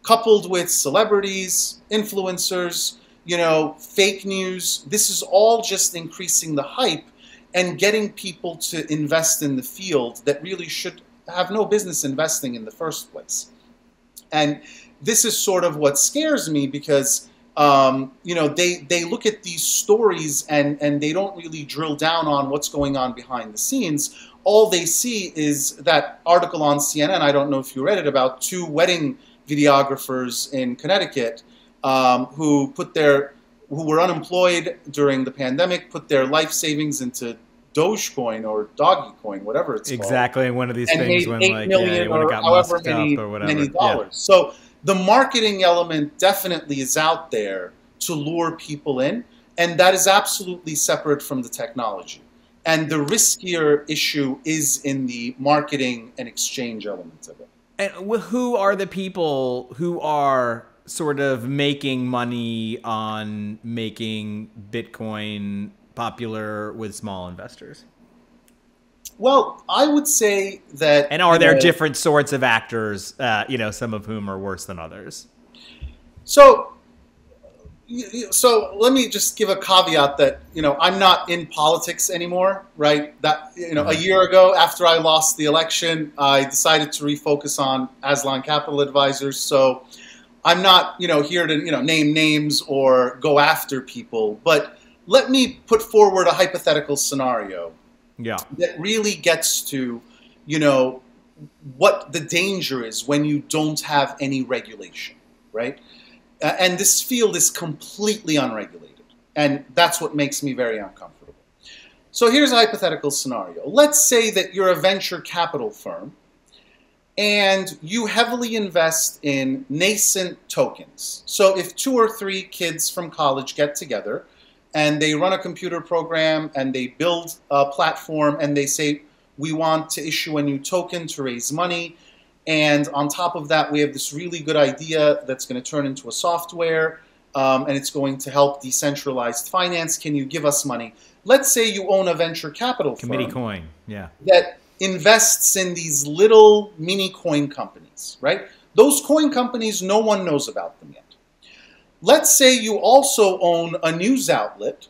coupled with celebrities, influencers, fake news, this is all just increasing the hype and getting people to invest in the field that really should have no business investing in the first place. And this is sort of what scares me because, they look at these stories and they don't really drill down on what's going on behind the scenes. All they see is that article on CNN, I don't know if you read it, about 2 wedding videographers in Connecticut who were unemployed during the pandemic, put their life savings into Dogecoin or Doggy Coin, whatever it's called. Exactly, one of these and things made when 8 like million you want to or got however musked up or whatever. many dollars. So the marketing element definitely is out there to lure people in, and that is absolutely separate from the technology. And the riskier issue is in the marketing and exchange element of it. And who are the people who are sort of making money on making Bitcoin popular with small investors? Well, I would say that... And are there different sorts of actors, some of whom are worse than others? So let me just give a caveat that, I'm not in politics anymore, right? That, a year ago after I lost the election, I decided to refocus on Aslan Capital Advisors. So I'm not, here to, name names or go after people, but let me put forward a hypothetical scenario that really gets to, what the danger is when you don't have any regulation, right? And this field is completely unregulated. And that's what makes me very uncomfortable. So here's a hypothetical scenario. Let's say that you're a venture capital firm and you heavily invest in nascent tokens. So if 2 or 3 kids from college get together and they run a computer program and they build a platform and they say, we want to issue a new token to raise money, and on top of that, we have this really good idea that's going to turn into a software, and it's going to help decentralized finance. Can you give us money? Let's say you own a venture capital firm. Committee coin, yeah. That invests in these little mini coin companies, right? Those coin companies, no one knows about them yet. Let's say you also own a news outlet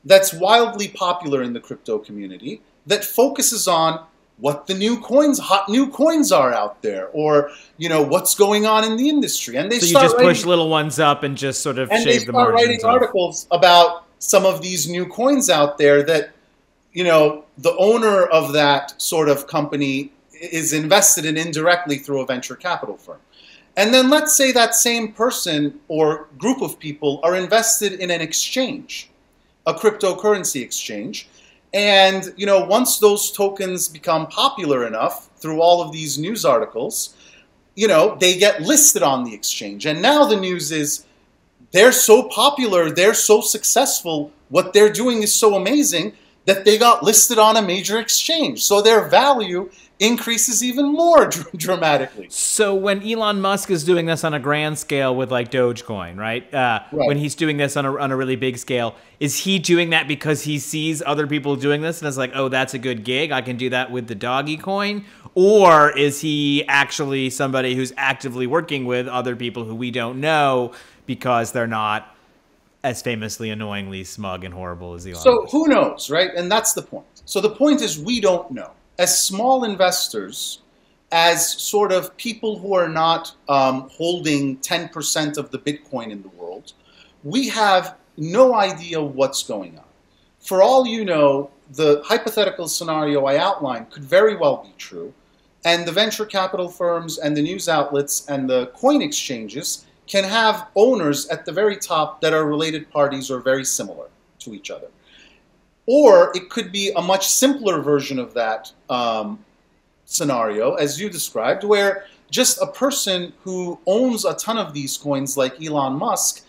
that's wildly popular in the crypto community that focuses on what the new coins, hot new coins are out there, or what's going on in the industry, and so you just push little ones up and just sort of shave the margins off. And they start writing articles about some of these new coins out there that the owner of that sort of company is invested in indirectly through a venture capital firm. And then let's say that same person or group of people are invested in an exchange, a cryptocurrency exchange. And, once those tokens become popular enough through all of these news articles, they get listed on the exchange. And now the news is they're so popular, they're so successful, what they're doing is so amazing that they got listed on a major exchange. So their value increases even more dramatically. So when Elon Musk is doing this on a grand scale with like Dogecoin, right? When he's doing this on a really big scale, is he doing that because he sees other people doing this and is like, oh, that's a good gig, I can do that with the doggy coin? Or is he actually somebody who's actively working with other people who we don't know because they're not as famously annoyingly smug and horrible as Elon Musk? So who knows, right? And that's the point. So the point is we don't know. As small investors, as sort of people who are not holding 10% of the Bitcoin in the world, we have no idea what's going on. For all you know, the hypothetical scenario I outlined could very well be true, and the venture capital firms and the news outlets and the coin exchanges can have owners at the very top that are related parties or very similar to each other. Or it could be a much simpler version of that scenario, as you described, where just a person who owns a ton of these coins, like Elon Musk,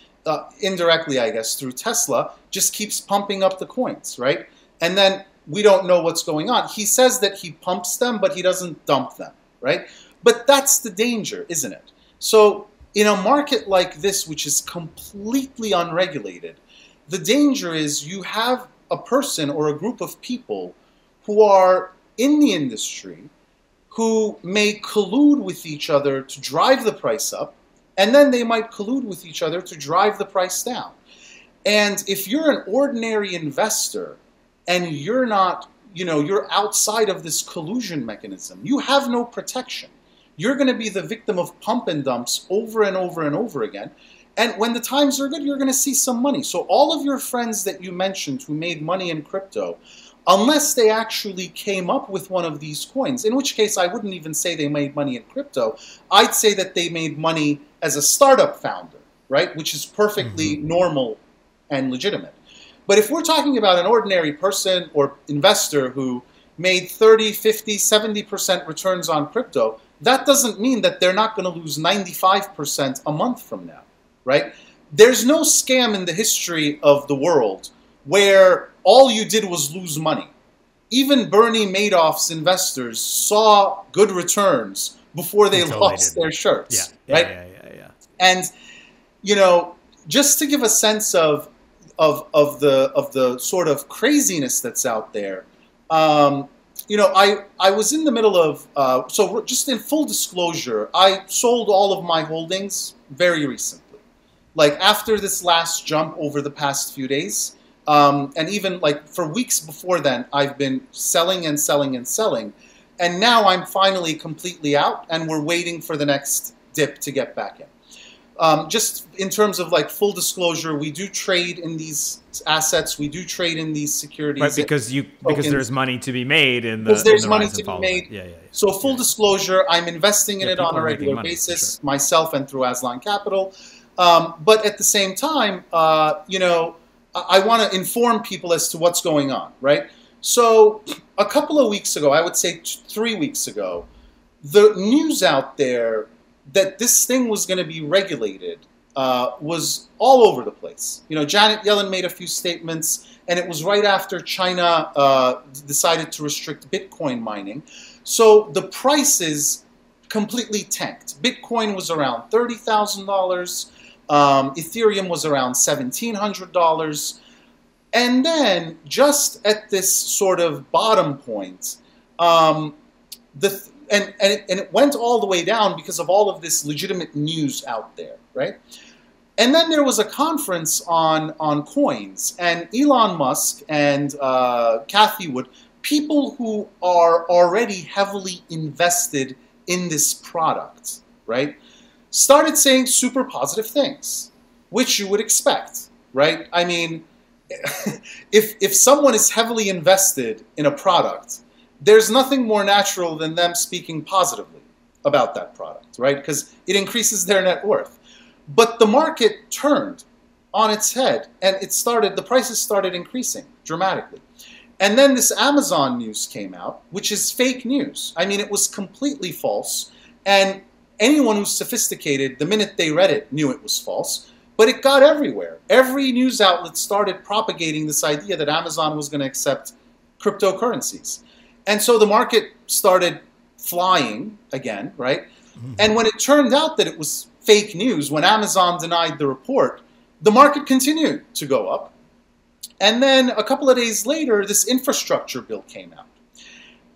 indirectly, I guess, through Tesla, just keeps pumping up the coins, right? And then we don't know what's going on. He says that he pumps them, but he doesn't dump them, right? But that's the danger, isn't it? So in a market like this, which is completely unregulated, the danger is you have a person or a group of people who are in the industry who may collude with each other to drive the price up, and then they might collude with each other to drive the price down. And if you're an ordinary investor and you're not, you're outside of this collusion mechanism, you have no protection. You're going to be the victim of pump and dumps over and over and over again. And when the times are good, you're going to see some money. So all of your friends that you mentioned who made money in crypto, unless they actually came up with one of these coins, in which case I wouldn't even say they made money in crypto. I'd say that they made money as a startup founder, right? Which is perfectly normal and legitimate. But if we're talking about an ordinary person or investor who made 30, 50, 70% returns on crypto, that doesn't mean that they're not going to lose 95% a month from now, right? There's no scam in the history of the world where all you did was lose money. Even Bernie Madoff's investors saw good returns before they lost their shirts, right? Yeah. And, you know, just to give a sense of the sort of craziness that's out there, you know, I was in the middle of, so just in full disclosure, I sold all of my holdings very recently. Like after this last jump over the past few days, and even like for weeks before then, I've been selling and selling and selling. And now I'm finally completely out and we're waiting for the next dip to get back in. Just in terms of like full disclosure, we do trade in these assets. We do trade in these securities. Right, because there's money to be made in the. Because there's in the money to be made. Yeah. So full disclosure, I'm investing in it on a regular basis, myself and through Aslan Capital. But at the same time, you know, I want to inform people as to what's going on, right? So a couple of weeks ago, I would say 3 weeks ago, the news out there that this thing was going to be regulated was all over the place. You know, Janet Yellen made a few statements, and it was right after China decided to restrict Bitcoin mining. So the prices completely tanked. Bitcoin was around $30,000. Ethereum was around $1,700. And then just at this sort of bottom point, and it went all the way down because of all of this legitimate news out there, right? And then there was a conference on coins, and Elon Musk and Cathie Wood, people who are already heavily invested in this product, right, started saying super positive things, which you would expect, right? I mean, if someone is heavily invested in a product, there's nothing more natural than them speaking positively about that product, right? Because it increases their net worth. But the market turned on its head, and the prices started increasing dramatically. And then this Amazon news came out, which is fake news. I mean, it was completely false, and anyone who's sophisticated, the minute they read it, knew it was false. But it got everywhere. Every news outlet started propagating this idea that Amazon was going to accept cryptocurrencies. And so the market started flying again, right? Mm-hmm. And when it turned out that it was fake news, when Amazon denied the report, the market continued to go up. And then a couple of days later, this infrastructure bill came out.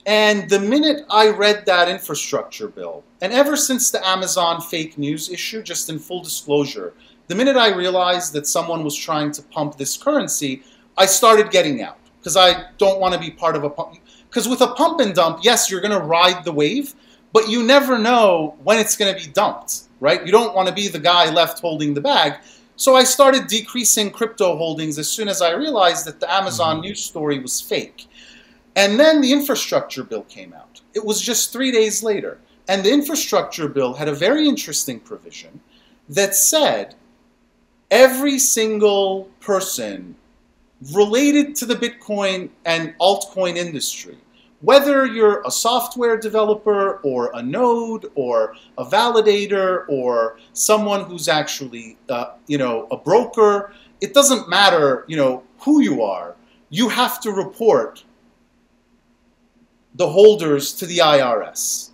And the minute I read that infrastructure bill, and ever since the Amazon fake news issue, just in full disclosure, the minute I realized that someone was trying to pump this currency, I started getting out. Because I don't want to be part of a pump. Because with a pump and dump, yes, you're going to ride the wave, but you never know when it's going to be dumped, right? You don't want to be the guy left holding the bag. So I started decreasing crypto holdings as soon as I realized that the Amazon news story was fake. And then the infrastructure bill came out. It was just 3 days later. And the infrastructure bill had a very interesting provision that said every single person related to the Bitcoin and altcoin industry, whether you're a software developer or a node or a validator or someone who's actually, you know, a broker, it doesn't matter, you know, who you are. You have to report the holders to the IRS.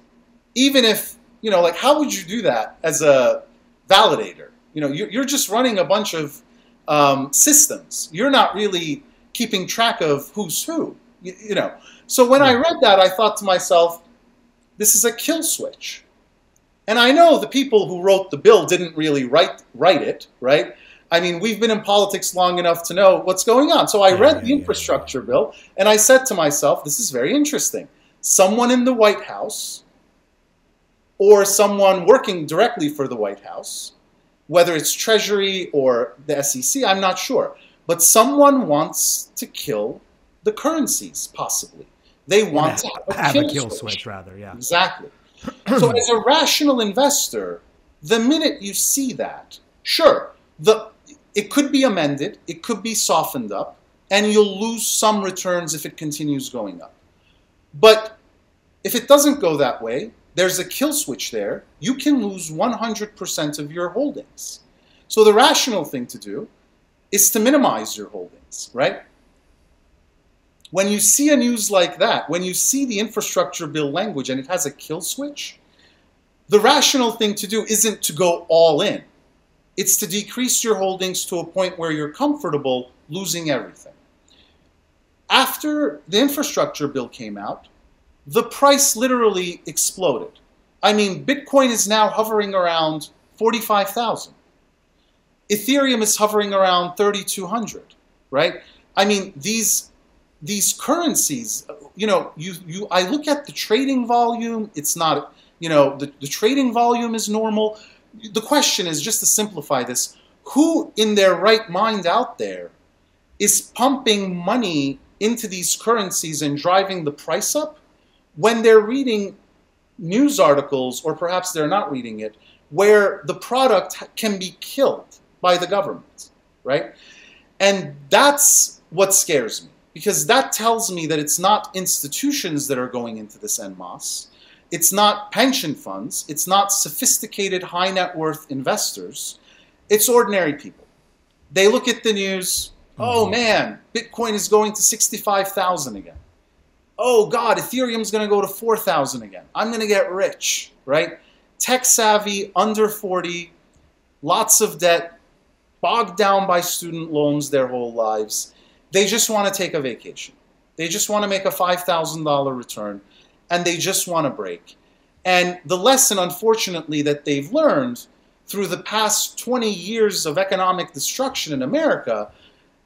Even if, you know, like, how would you do that as a validator? You know, you're just running a bunch of systems. You're not really keeping track of who's who, you know. So when I read that, I thought to myself, this is a kill switch. And I know the people who wrote the bill didn't really write it, right? I mean, we've been in politics long enough to know what's going on. So I read the infrastructure bill, and I said to myself, this is very interesting. Someone in the White House or someone working directly for the White House, whether it's Treasury or the SEC, I'm not sure. But someone wants to kill the currencies, possibly. They want to have a kill switch, rather, yeah. Exactly. So as a rational investor, the minute you see that, sure, it could be amended, it could be softened up, and you'll lose some returns if it continues going up. But if it doesn't go that way, there's a kill switch there. You can lose 100% of your holdings. So the rational thing to do is to minimize your holdings, right? When you see a news like that, when you see the infrastructure bill language and it has a kill switch, the rational thing to do isn't to go all in. It's to decrease your holdings to a point where you're comfortable losing everything. After the infrastructure bill came out, the price literally exploded. I mean, Bitcoin is now hovering around 45,000. Ethereum is hovering around 3,200, right? I mean, these currencies, you know, I look at the trading volume, it's not, you know, the trading volume is normal. The question is, just to simplify this, who in their right mind out there is pumping money into these currencies and driving the price up when they're reading news articles, or perhaps they're not reading it, where the product can be killed by the government, right? And that's what scares me, because that tells me that it's not institutions that are going into this en masse. It's not pension funds. It's not sophisticated high net worth investors. It's ordinary people. They look at the news. Oh man, Bitcoin is going to 65,000 again. Oh God, Ethereum's going to go to 4,000 again. I'm going to get rich, right? Tech savvy, under 40, lots of debt, bogged down by student loans their whole lives. They just want to take a vacation. They just want to make a $5,000 return, and they just want to break. And the lesson, unfortunately, that they've learned through the past 20 years of economic destruction in America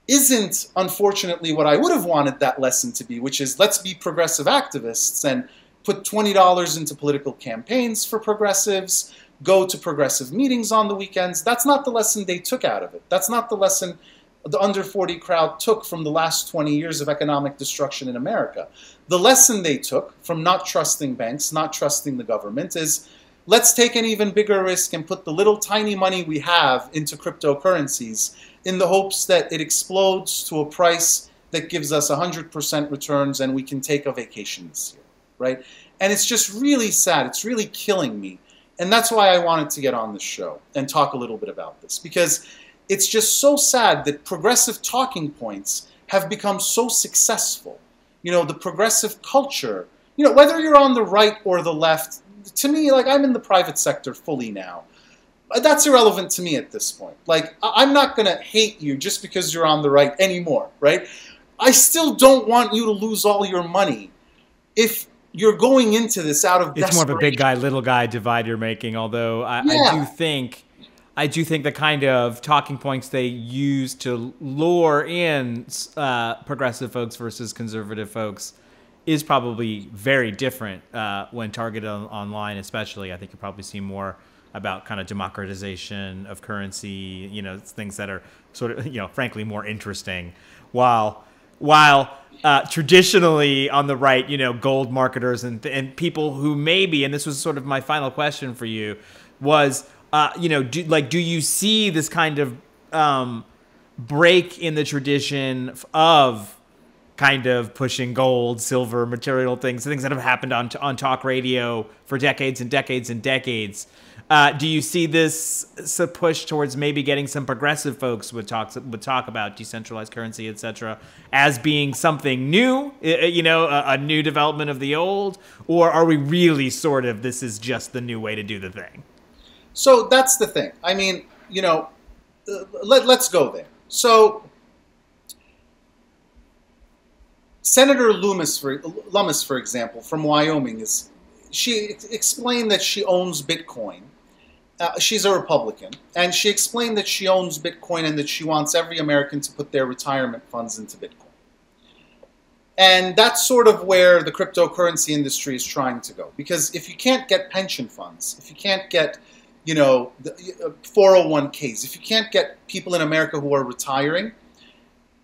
isn't, unfortunately, what I would have wanted that lesson to be, which is, let's be progressive activists and put $20 into political campaigns for progressives, go to progressive meetings on the weekends. That's not the lesson they took out of it. That's not the lesson the under 40 crowd took from the last 20 years of economic destruction in America. The lesson they took from not trusting banks, not trusting the government, is let's take an even bigger risk and put the little tiny money we have into cryptocurrencies in the hopes that it explodes to a price that gives us 100% returns and we can take a vacation this year, right? And it's just really sad. It's really killing me. And that's why I wanted to get on this show and talk a little bit about this, because it's just so sad that progressive talking points have become so successful. You know, the progressive culture, you know, whether you're on the right or the left, to me, like, I'm in the private sector fully now. That's irrelevant to me at this point. Like, I'm not going to hate you just because you're on the right anymore, right? I still don't want you to lose all your money if you're going into this out of desperation. It's more of a big guy, little guy divide you're making, although I do think the kind of talking points they use to lure in progressive folks versus conservative folks is probably very different when targeted online, especially. I think you probably see more about kind of democratization of currency, you know, things that are sort of, you know, frankly more interesting. While traditionally on the right, you know, gold marketers and people who maybe, and this was sort of my final question for you, was, you know, do you see this kind of break in the tradition of kind of pushing gold, silver, material things that have happened on talk radio for decades and decades and decades? Do you see this push towards maybe getting some progressive folks would talk about decentralized currency, etc., as being something new, you know, a new development of the old, or are we really sort of, this is just the new way to do the thing? So that's the thing. I mean, you know, let's go there. So Senator Lummis, for example, from Wyoming, she explained that she owns Bitcoin. She's a Republican, and she explained that she owns Bitcoin and that she wants every American to put their retirement funds into Bitcoin. And that's sort of where the cryptocurrency industry is trying to go. Because if you can't get pension funds, if you can't get, you know, 401ks, if you can't get people in America who are retiring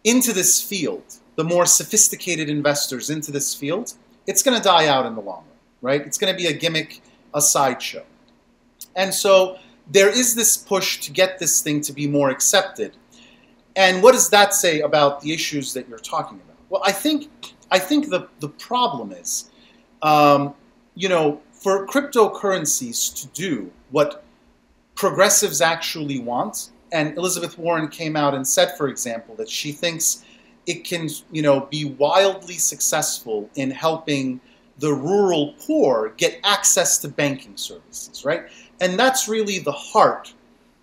into this field, the more sophisticated investors into this field, it's going to die out in the long run, right? It's going to be a gimmick, a sideshow. And so there is this push to get this thing to be more accepted. And what does that say about the issues that you're talking about? Well, I think the problem is, you know, for cryptocurrencies to do what progressives actually want, and Elizabeth Warren came out and said, for example, that she thinks it can, you know, be wildly successful in helping the rural poor get access to banking services, right? And that's really the heart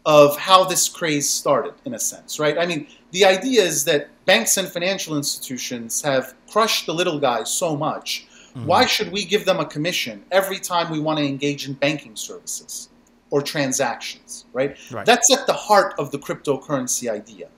of how this craze started, in a sense, right? I mean, the idea is that banks and financial institutions have crushed the little guys so much. Why should we give them a commission every time we want to engage in banking services or transactions, right? That's at the heart of the cryptocurrency idea.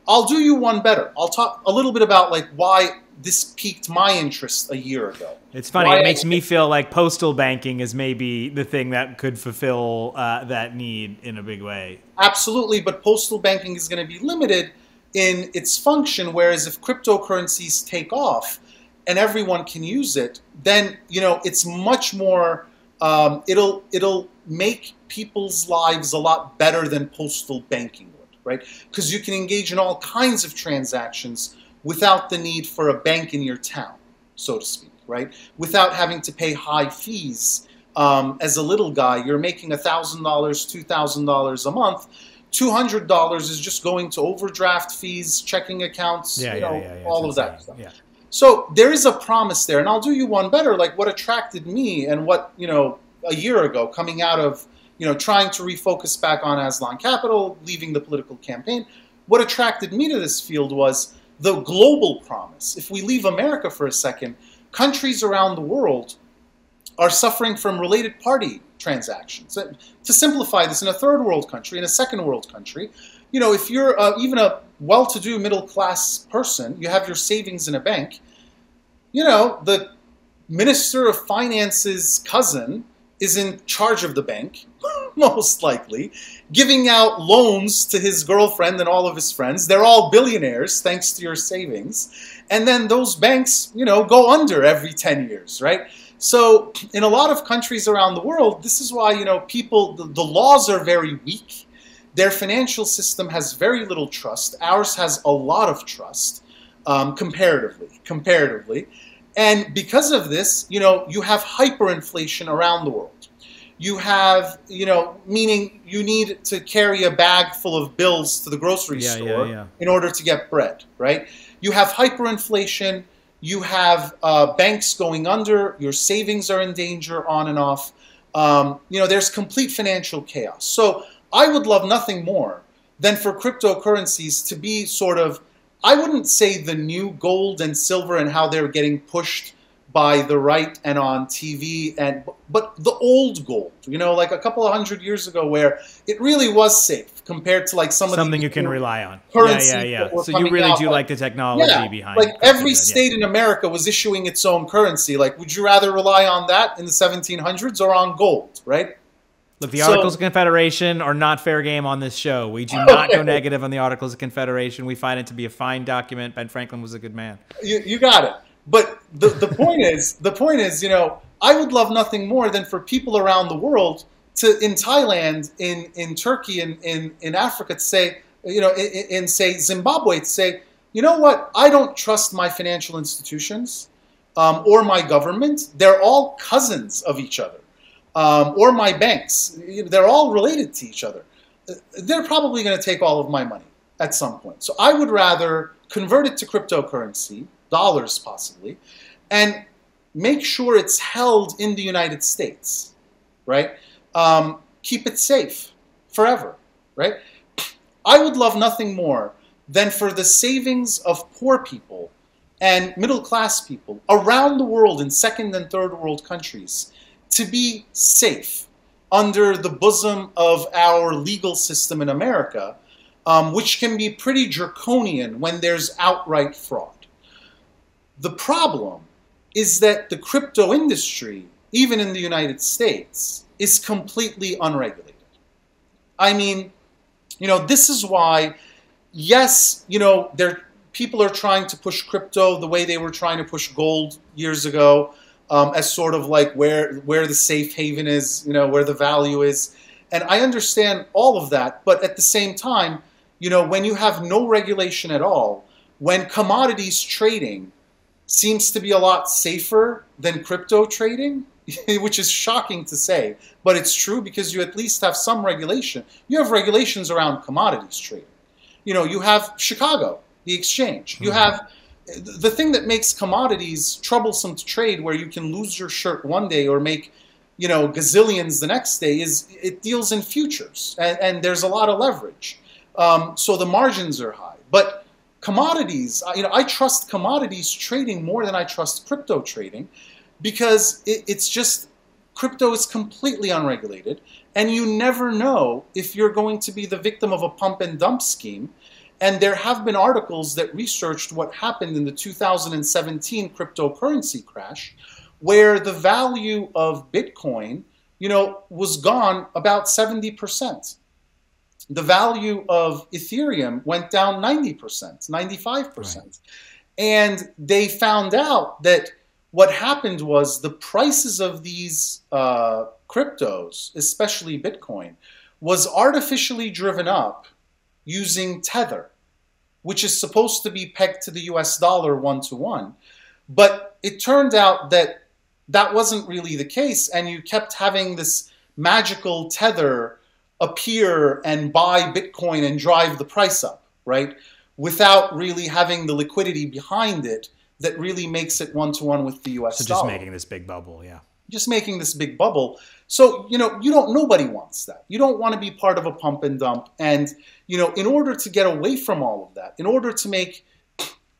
I'll do you one better. I'll talk a little bit about like why this piqued my interest a year ago. It's funny. It makes me feel like postal banking is maybe the thing that could fulfill that need in a big way. Absolutely, but postal banking is going to be limited in its function, whereas if cryptocurrencies take off and everyone can use it, then, you know, it's much more, it'll make people's lives a lot better than postal banking would, right? Because you can engage in all kinds of transactions without the need for a bank in your town, so to speak, right? Without having to pay high fees. As a little guy, you're making $1,000, $2,000 a month. $200 is just going to overdraft fees, checking accounts, all of that stuff. Yeah. So there is a promise there, and I'll do you one better. Like what attracted me, and what, you know, a year ago, coming out of, you know, trying to refocus back on Aslan Capital, leaving the political campaign, what attracted me to this field was the global promise. If we leave America for a second, countries around the world are suffering from related party transactions. To simplify this, in a third world country, in a second world country, you know, if you're even a well-to-do middle-class person, you have your savings in a bank, you know, the Minister of Finance's cousin is in charge of the bank, most likely, giving out loans to his girlfriend and all of his friends. They're all billionaires thanks to your savings. And then those banks, you know, go under every 10 years, right? So in a lot of countries around the world, this is why, you know, people, the laws are very weak. Their financial system has very little trust. Ours has a lot of trust, comparatively. And because of this, you know, you have hyperinflation around the world. You have, you know, meaning you need to carry a bag full of bills to the grocery store in order to get bread, right? You have hyperinflation. You have banks going under. Your savings are in danger, on and off. You know, there's complete financial chaos. So I would love nothing more than for cryptocurrencies to be sort of, I wouldn't say the new gold and silver and how they're getting pushed by the right and on TV, but the old gold, you know, like a couple of 100 years ago, where it really was safe compared to like something you can rely on. So you really do like the technology behind. Like every state in America was issuing its own currency. Like, would you rather rely on that in the 1700s or on gold, right? Look, the Articles of Confederation are not fair game on this show. We do not go negative on the Articles of Confederation. We find it to be a fine document. Ben Franklin was a good man. You got it. But the point is, you know, I would love nothing more than for people around the world to, in Thailand, in Turkey, in Africa, to say, you know, in say Zimbabwe, to say, you know what, I don't trust my financial institutions or my government. They're all cousins of each other. Or my banks. They're all related to each other. They're probably going to take all of my money at some point. So I would rather convert it to cryptocurrency, dollars possibly, and make sure it's held in the United States, right? Keep it safe forever, right? I would love nothing more than for the savings of poor people and middle-class people around the world in second and third world countries to be safe under the bosom of our legal system in America, which can be pretty draconian when there's outright fraud. The problem is that the crypto industry, even in the United States, is completely unregulated. I mean, you know, this is why, yes, you know, people are trying to push crypto the way they were trying to push gold years ago, as sort of like where the safe haven is, you know, where the value is. And I understand all of that, but at the same time, You know, when you have no regulation at all, when commodities trading seems to be a lot safer than crypto trading, which is shocking to say, but it's true because you at least have some regulation. You have regulations around commodities trading. You know, you have Chicago, the exchange. You have the thing that makes commodities troublesome to trade, where you can lose your shirt one day or make, you know, gazillions the next day, is it deals in futures, and there's a lot of leverage. So the margins are high. But commodities, you know, I trust commodities trading more than I trust crypto trading, because it's just, crypto is completely unregulated, and you never know if you're going to be the victim of a pump and dump scheme. And there have been articles that researched what happened in the 2017 cryptocurrency crash, where the value of Bitcoin, you know, was gone about 70%. The value of Ethereum went down 90%, 95%. Right. And they found out that what happened was the prices of these cryptos, especially Bitcoin, was artificially driven up using Tether, which is supposed to be pegged to the US dollar 1-to-1. But it turned out that that wasn't really the case, and you kept having this magical Tether appear and buy Bitcoin and drive the price up, right? Without really having the liquidity behind it that really makes it 1-to-1 with the US dollar. So just making this big bubble, yeah. Just making this big bubble. So, you know, nobody wants that. You don't want to be part of a pump and dump. And, you know, in order to get away from all of that, in order to make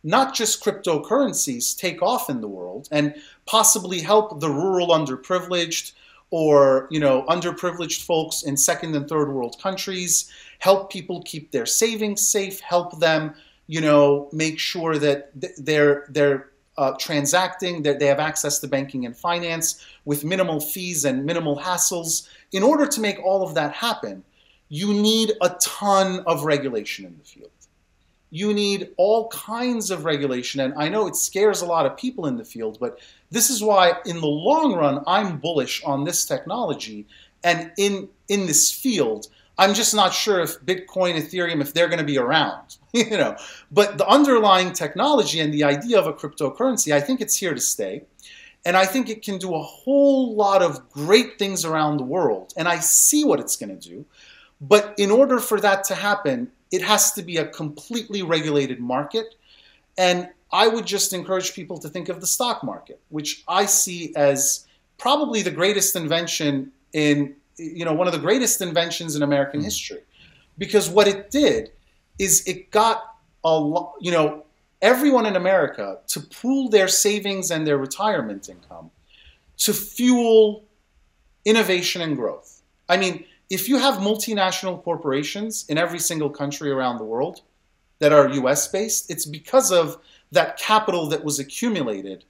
not just cryptocurrencies take off in the world and possibly help the rural underprivileged, or, you know, underprivileged folks in second and third world countries, help people keep their savings safe, help them, you know, make sure that they're transacting, that they have access to banking and finance with minimal fees and minimal hassles. In order to make all of that happen, you need a ton of regulation in the field. You need all kinds of regulation. And I know it scares a lot of people in the field, but this is why in the long run, I'm bullish on this technology. And in this field, I'm just not sure if Bitcoin, Ethereum, if they're going to be around, you know. But the underlying technology and the idea of a cryptocurrency, I think it's here to stay. And I think it can do a whole lot of great things around the world. And I see what it's going to do. But in order for that to happen, it has to be a completely regulated market. And I would just encourage people to think of the stock market, which I see as probably the greatest invention in, you know, one of the greatest inventions in American history. Because what it did is it got you know, everyone in America to pool their savings and their retirement income to fuel innovation and growth. I mean, if you have multinational corporations in every single country around the world that are US based, it's because of that capital that was accumulated,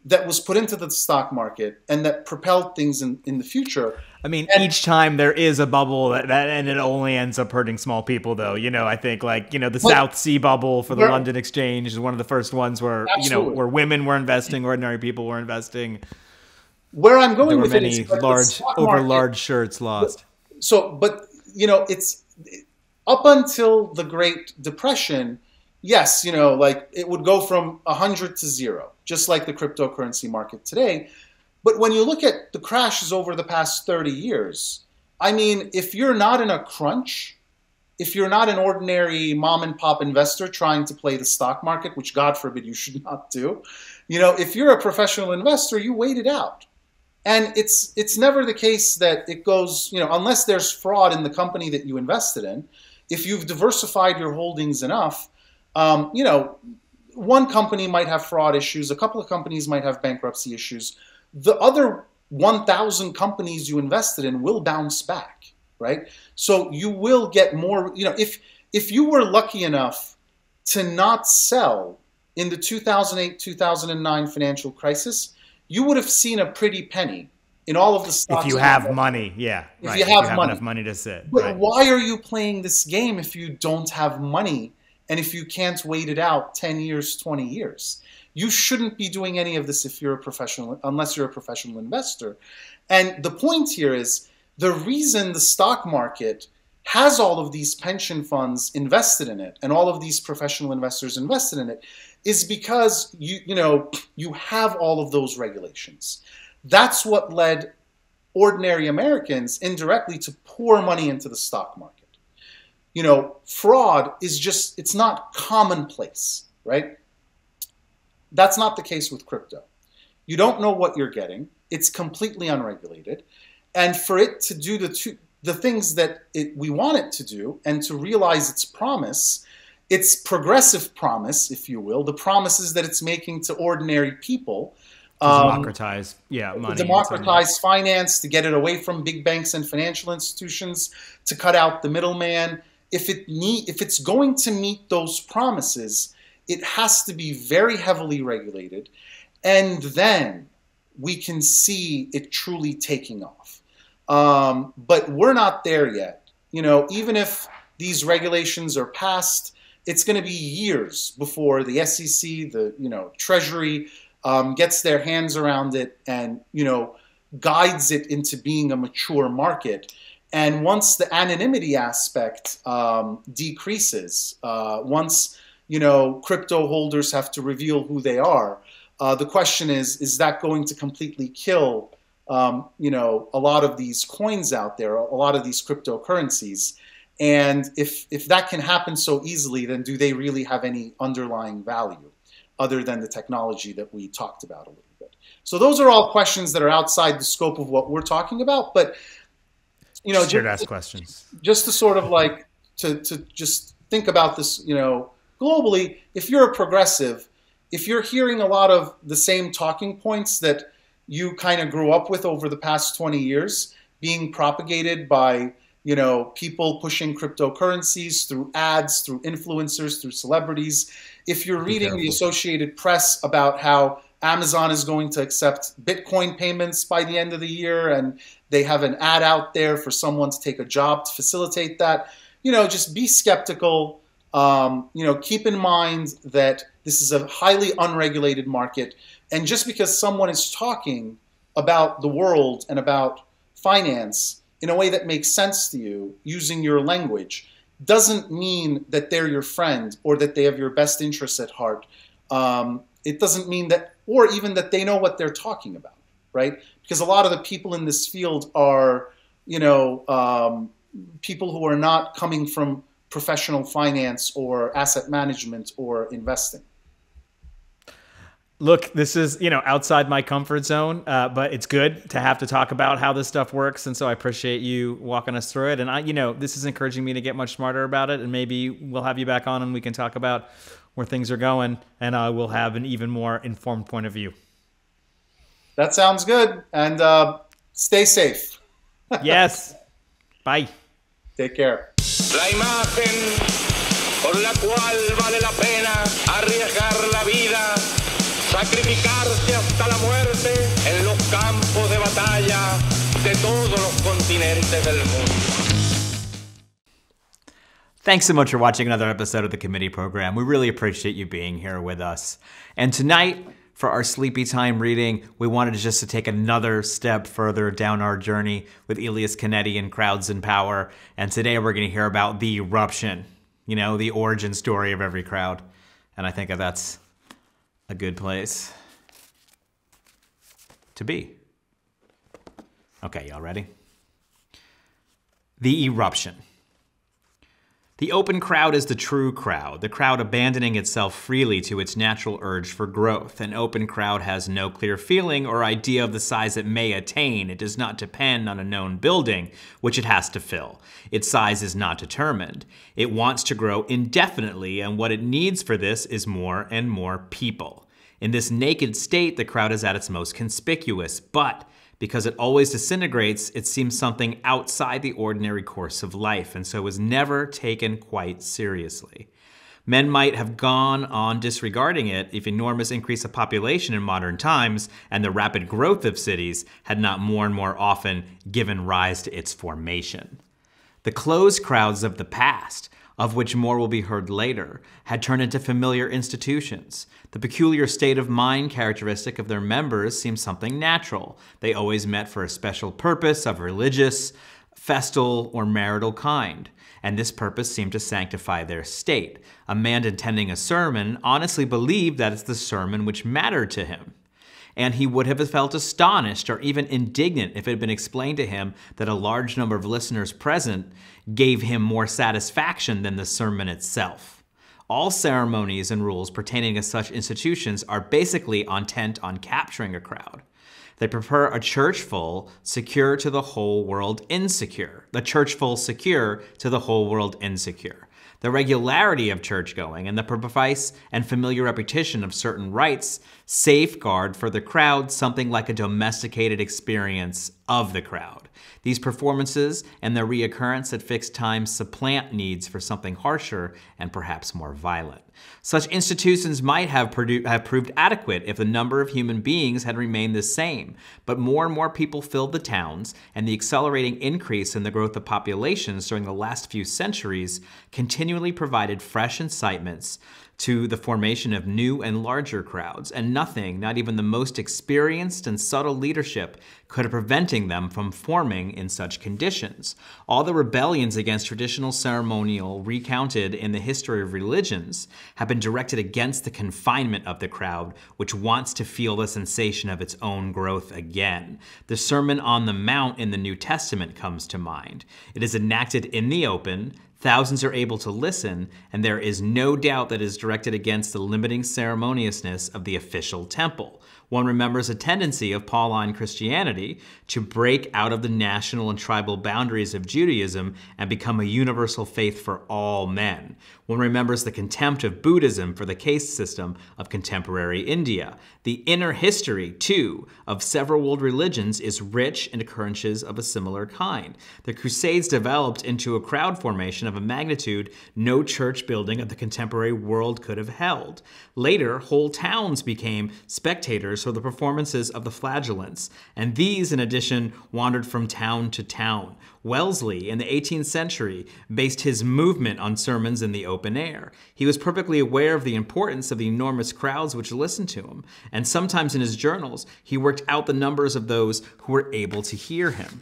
that was put into the stock market, and that propelled things in the future. I mean, each time there is a bubble that and it only ends up hurting small people, though. You know, I think, like, you know, the South Sea bubble for the London Exchange is one of the first ones where, you know, where women were investing, ordinary people were investing. Where I'm going with it is large shirts lost. But, you know, it's up until the Great Depression, yes, you know, like it would go from 100 to 0, just like the cryptocurrency market today. But when you look at the crashes over the past 30 years, I mean, if you're not in a crunch, if you're not an ordinary mom and pop investor trying to play the stock market, which God forbid you should not do, you know, if you're a professional investor, you wait it out. And it's never the case that it goes, you know, unless there's fraud in the company that you invested in. If you've diversified your holdings enough, you know, one company might have fraud issues, a couple of companies might have bankruptcy issues. The other 1,000 companies you invested in will bounce back, right? So you will get more, you know, if you were lucky enough to not sell in the 2008-2009 financial crisis, you would have seen a pretty penny in all of the stocks. If you have money, yeah. If you have enough money to sit. But why are you playing this game if you don't have money and if you can't wait it out 10 years, 20 years? You shouldn't be doing any of this if you're a professional, unless you're a professional investor. And the point here is the reason the stock market has all of these pension funds invested in it and all of these professional investors invested in it is because you have all of those regulations. That's what led ordinary Americans indirectly to pour money into the stock market. Fraud is just, it's not commonplace, right? That's not the case with crypto. You don't know what you're getting. It's completely unregulated. And for it to do the things that we want it to do and to realize its promise, its progressive promise, if you will, the promises that it's making to ordinary people. Democratize, money. Democratize finance, to get it away from big banks and financial institutions, to cut out the middleman. If it's going to meet those promises, it has to be very heavily regulated, and then we can see it truly taking off. But we're not there yet. Even if these regulations are passed, it's going to be years before the SEC, the Treasury, gets their hands around it and guides it into being a mature market. And once the anonymity aspect decreases, once crypto holders have to reveal who they are, the question is that going to completely kill a lot of these coins out there, a lot of these cryptocurrencies? And if that can happen so easily, then do they really have any underlying value other than the technology that we talked about a little bit? So those are all questions that are outside the scope of what we're talking about. But just ask questions. Just to sort of like to just think about this, globally. If you're a progressive, if you're hearing a lot of the same talking points that you kind of grew up with over the past 20 years being propagated by people pushing cryptocurrencies through ads, through influencers, through celebrities, if you're reading the Associated Press about how Amazon is going to accept Bitcoin payments by the end of the year, and they have an ad out there for someone to take a job to facilitate that, just be skeptical. Keep in mind that this is a highly unregulated market. And just because someone is talking about the world and about finance in a way that makes sense to you using your language doesn't mean that they're your friend or that they have your best interests at heart. It doesn't mean that, or even that they know what they're talking about, right? Because a lot of the people in this field are, people who are not coming from professional finance or asset management or investing. Look, this is, outside my comfort zone, but it's good to have to talk about how this stuff works. And so I appreciate you walking us through it. And this is encouraging me to get much smarter about it. And maybe we'll have you back on and we can talk about where things are going. And we'll have an even more informed point of view. That sounds good. And stay safe. Yes. Bye. Take care. La imagen por la cual vale la pena arriesgar la vida, sacrificarse hasta la muerte en los campos de batalla de todos los continentes del mundo. Thanks so much for watching another episode of the Committee Program. We really appreciate you being here with us. And tonight, for our Sleepy Time reading, we wanted just to take another step further down our journey with Elias Canetti and Crowds in Power. And today we're going to hear about the eruption, the origin story of every crowd. And I think that's a good place to be. Okay, y'all ready? The eruption. The open crowd is the true crowd, the crowd abandoning itself freely to its natural urge for growth. An open crowd has no clear feeling or idea of the size it may attain. It does not depend on a known building, which it has to fill. Its size is not determined. It wants to grow indefinitely, and what it needs for this is more and more people. In this naked state, the crowd is at its most conspicuous, but because it always disintegrates, it seems something outside the ordinary course of life, and so is never taken quite seriously. Men might have gone on disregarding it if enormous increase of population in modern times and the rapid growth of cities had not more and more often given rise to its formation. The closed crowds of the past, of which more will be heard later, had turned into familiar institutions. The peculiar state of mind characteristic of their members seemed something natural. They always met for a special purpose of religious, festal, or marital kind, and this purpose seemed to sanctify their state. A man intending a sermon honestly believed that it's the sermon which mattered to him, and he would have felt astonished or even indignant if it had been explained to him that a large number of listeners present gave him more satisfaction than the sermon itself. All ceremonies and rules pertaining to such institutions are basically intent on capturing a crowd. They prefer a church full secure to the whole world insecure. The church full secure to the whole world insecure. The regularity of church-going and the precise and familiar repetition of certain rites safeguard for the crowd something like a domesticated experience of the crowd. These performances and their reoccurrence at fixed times supplant needs for something harsher and perhaps more violent. Such institutions might have proved adequate if the number of human beings had remained the same, but more and more people filled the towns, and the accelerating increase in the growth of populations during the last few centuries continually provided fresh incitements to the formation of new and larger crowds, and nothing, not even the most experienced and subtle leadership, could have prevented them from forming in such conditions. All the rebellions against traditional ceremonial recounted in the history of religions have been directed against the confinement of the crowd, which wants to feel the sensation of its own growth again. The Sermon on the Mount in the New Testament comes to mind. It is enacted in the open, thousands are able to listen, and there is no doubt that it is directed against the limiting ceremoniousness of the official temple. One remembers a tendency of Pauline Christianity to break out of the national and tribal boundaries of Judaism and become a universal faith for all men. One remembers the contempt of Buddhism for the caste system of contemporary India. The inner history, too, of several world religions is rich in occurrences of a similar kind. The Crusades developed into a crowd formation of a magnitude no church building of the contemporary world could have held. Later, whole towns became spectators for the performances of the flagellants, and these, in addition, wandered from town to town. Wellesley, in the 18th century, based his movement on sermons in the open air. He was perfectly aware of the importance of the enormous crowds which listened to him, and sometimes in his journals, he worked out the numbers of those who were able to hear him.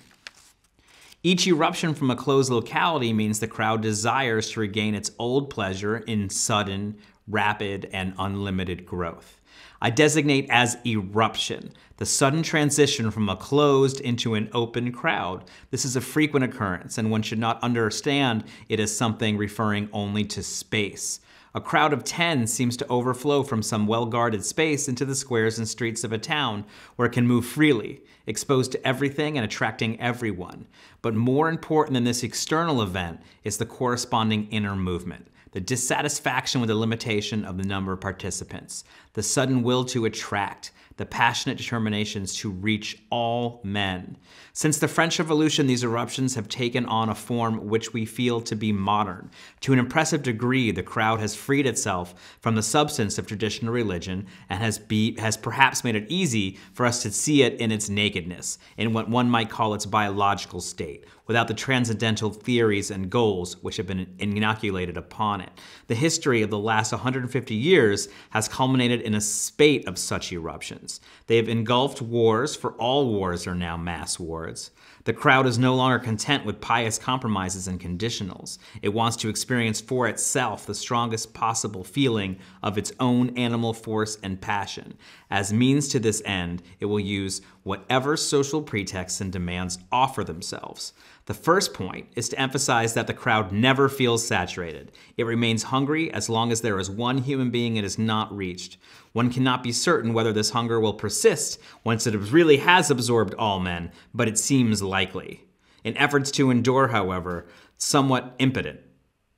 Each eruption from a closed locality means the crowd desires to regain its old pleasure in sudden, rapid, and unlimited growth. I designate as eruption the sudden transition from a closed into an open crowd. This is a frequent occurrence, and one should not understand it as something referring only to space. A crowd of 10 seems to overflow from some well-guarded space into the squares and streets of a town where it can move freely, exposed to everything and attracting everyone. But more important than this external event is the corresponding inner movement. The dissatisfaction with the limitation of the number of participants, the sudden will to attract, the passionate determinations to reach all men. Since the French Revolution, these eruptions have taken on a form which we feel to be modern. To an impressive degree, the crowd has freed itself from the substance of traditional religion and has perhaps made it easy for us to see it in its nakedness, in what one might call its biological state, without the transcendental theories and goals which have been inoculated upon it. The history of the last 150 years has culminated in a spate of such eruptions. They have engulfed wars, for all wars are now mass wars. The crowd is no longer content with pious compromises and conditionals. It wants to experience for itself the strongest possible feeling of its own animal force and passion. As means to this end, it will use whatever social pretexts and demands offer themselves. The first point is to emphasize that the crowd never feels saturated. It remains hungry as long as there is one human being it has not reached. One cannot be certain whether this hunger will persist once it really has absorbed all men, but it seems likely. In efforts to endure, however, somewhat impotent.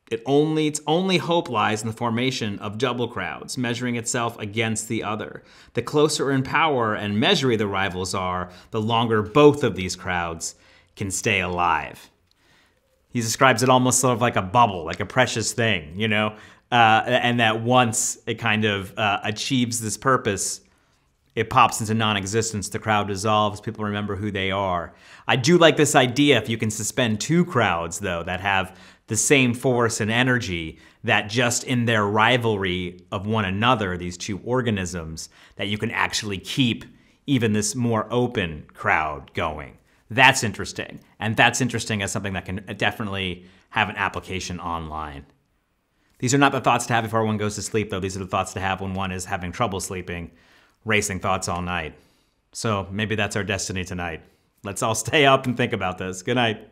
Its only hope lies in the formation of double crowds, measuring itself against the other. The closer in power and measuring the rivals are, the longer both of these crowds can stay alive. He describes it almost sort of like a bubble, like a precious thing, you know? And that once it kind of achieves this purpose, it pops into non-existence, the crowd dissolves, people remember who they are. I do like this idea, if you can suspend two crowds, though, that have the same force and energy, that just in their rivalry of one another, these two organisms, that you can actually keep even this more open crowd going. That's interesting. And that's interesting as something that can definitely have an application online. These are not the thoughts to have before one goes to sleep, though. These are the thoughts to have when one is having trouble sleeping, racing thoughts all night. So maybe that's our destiny tonight. Let's all stay up and think about this. Good night.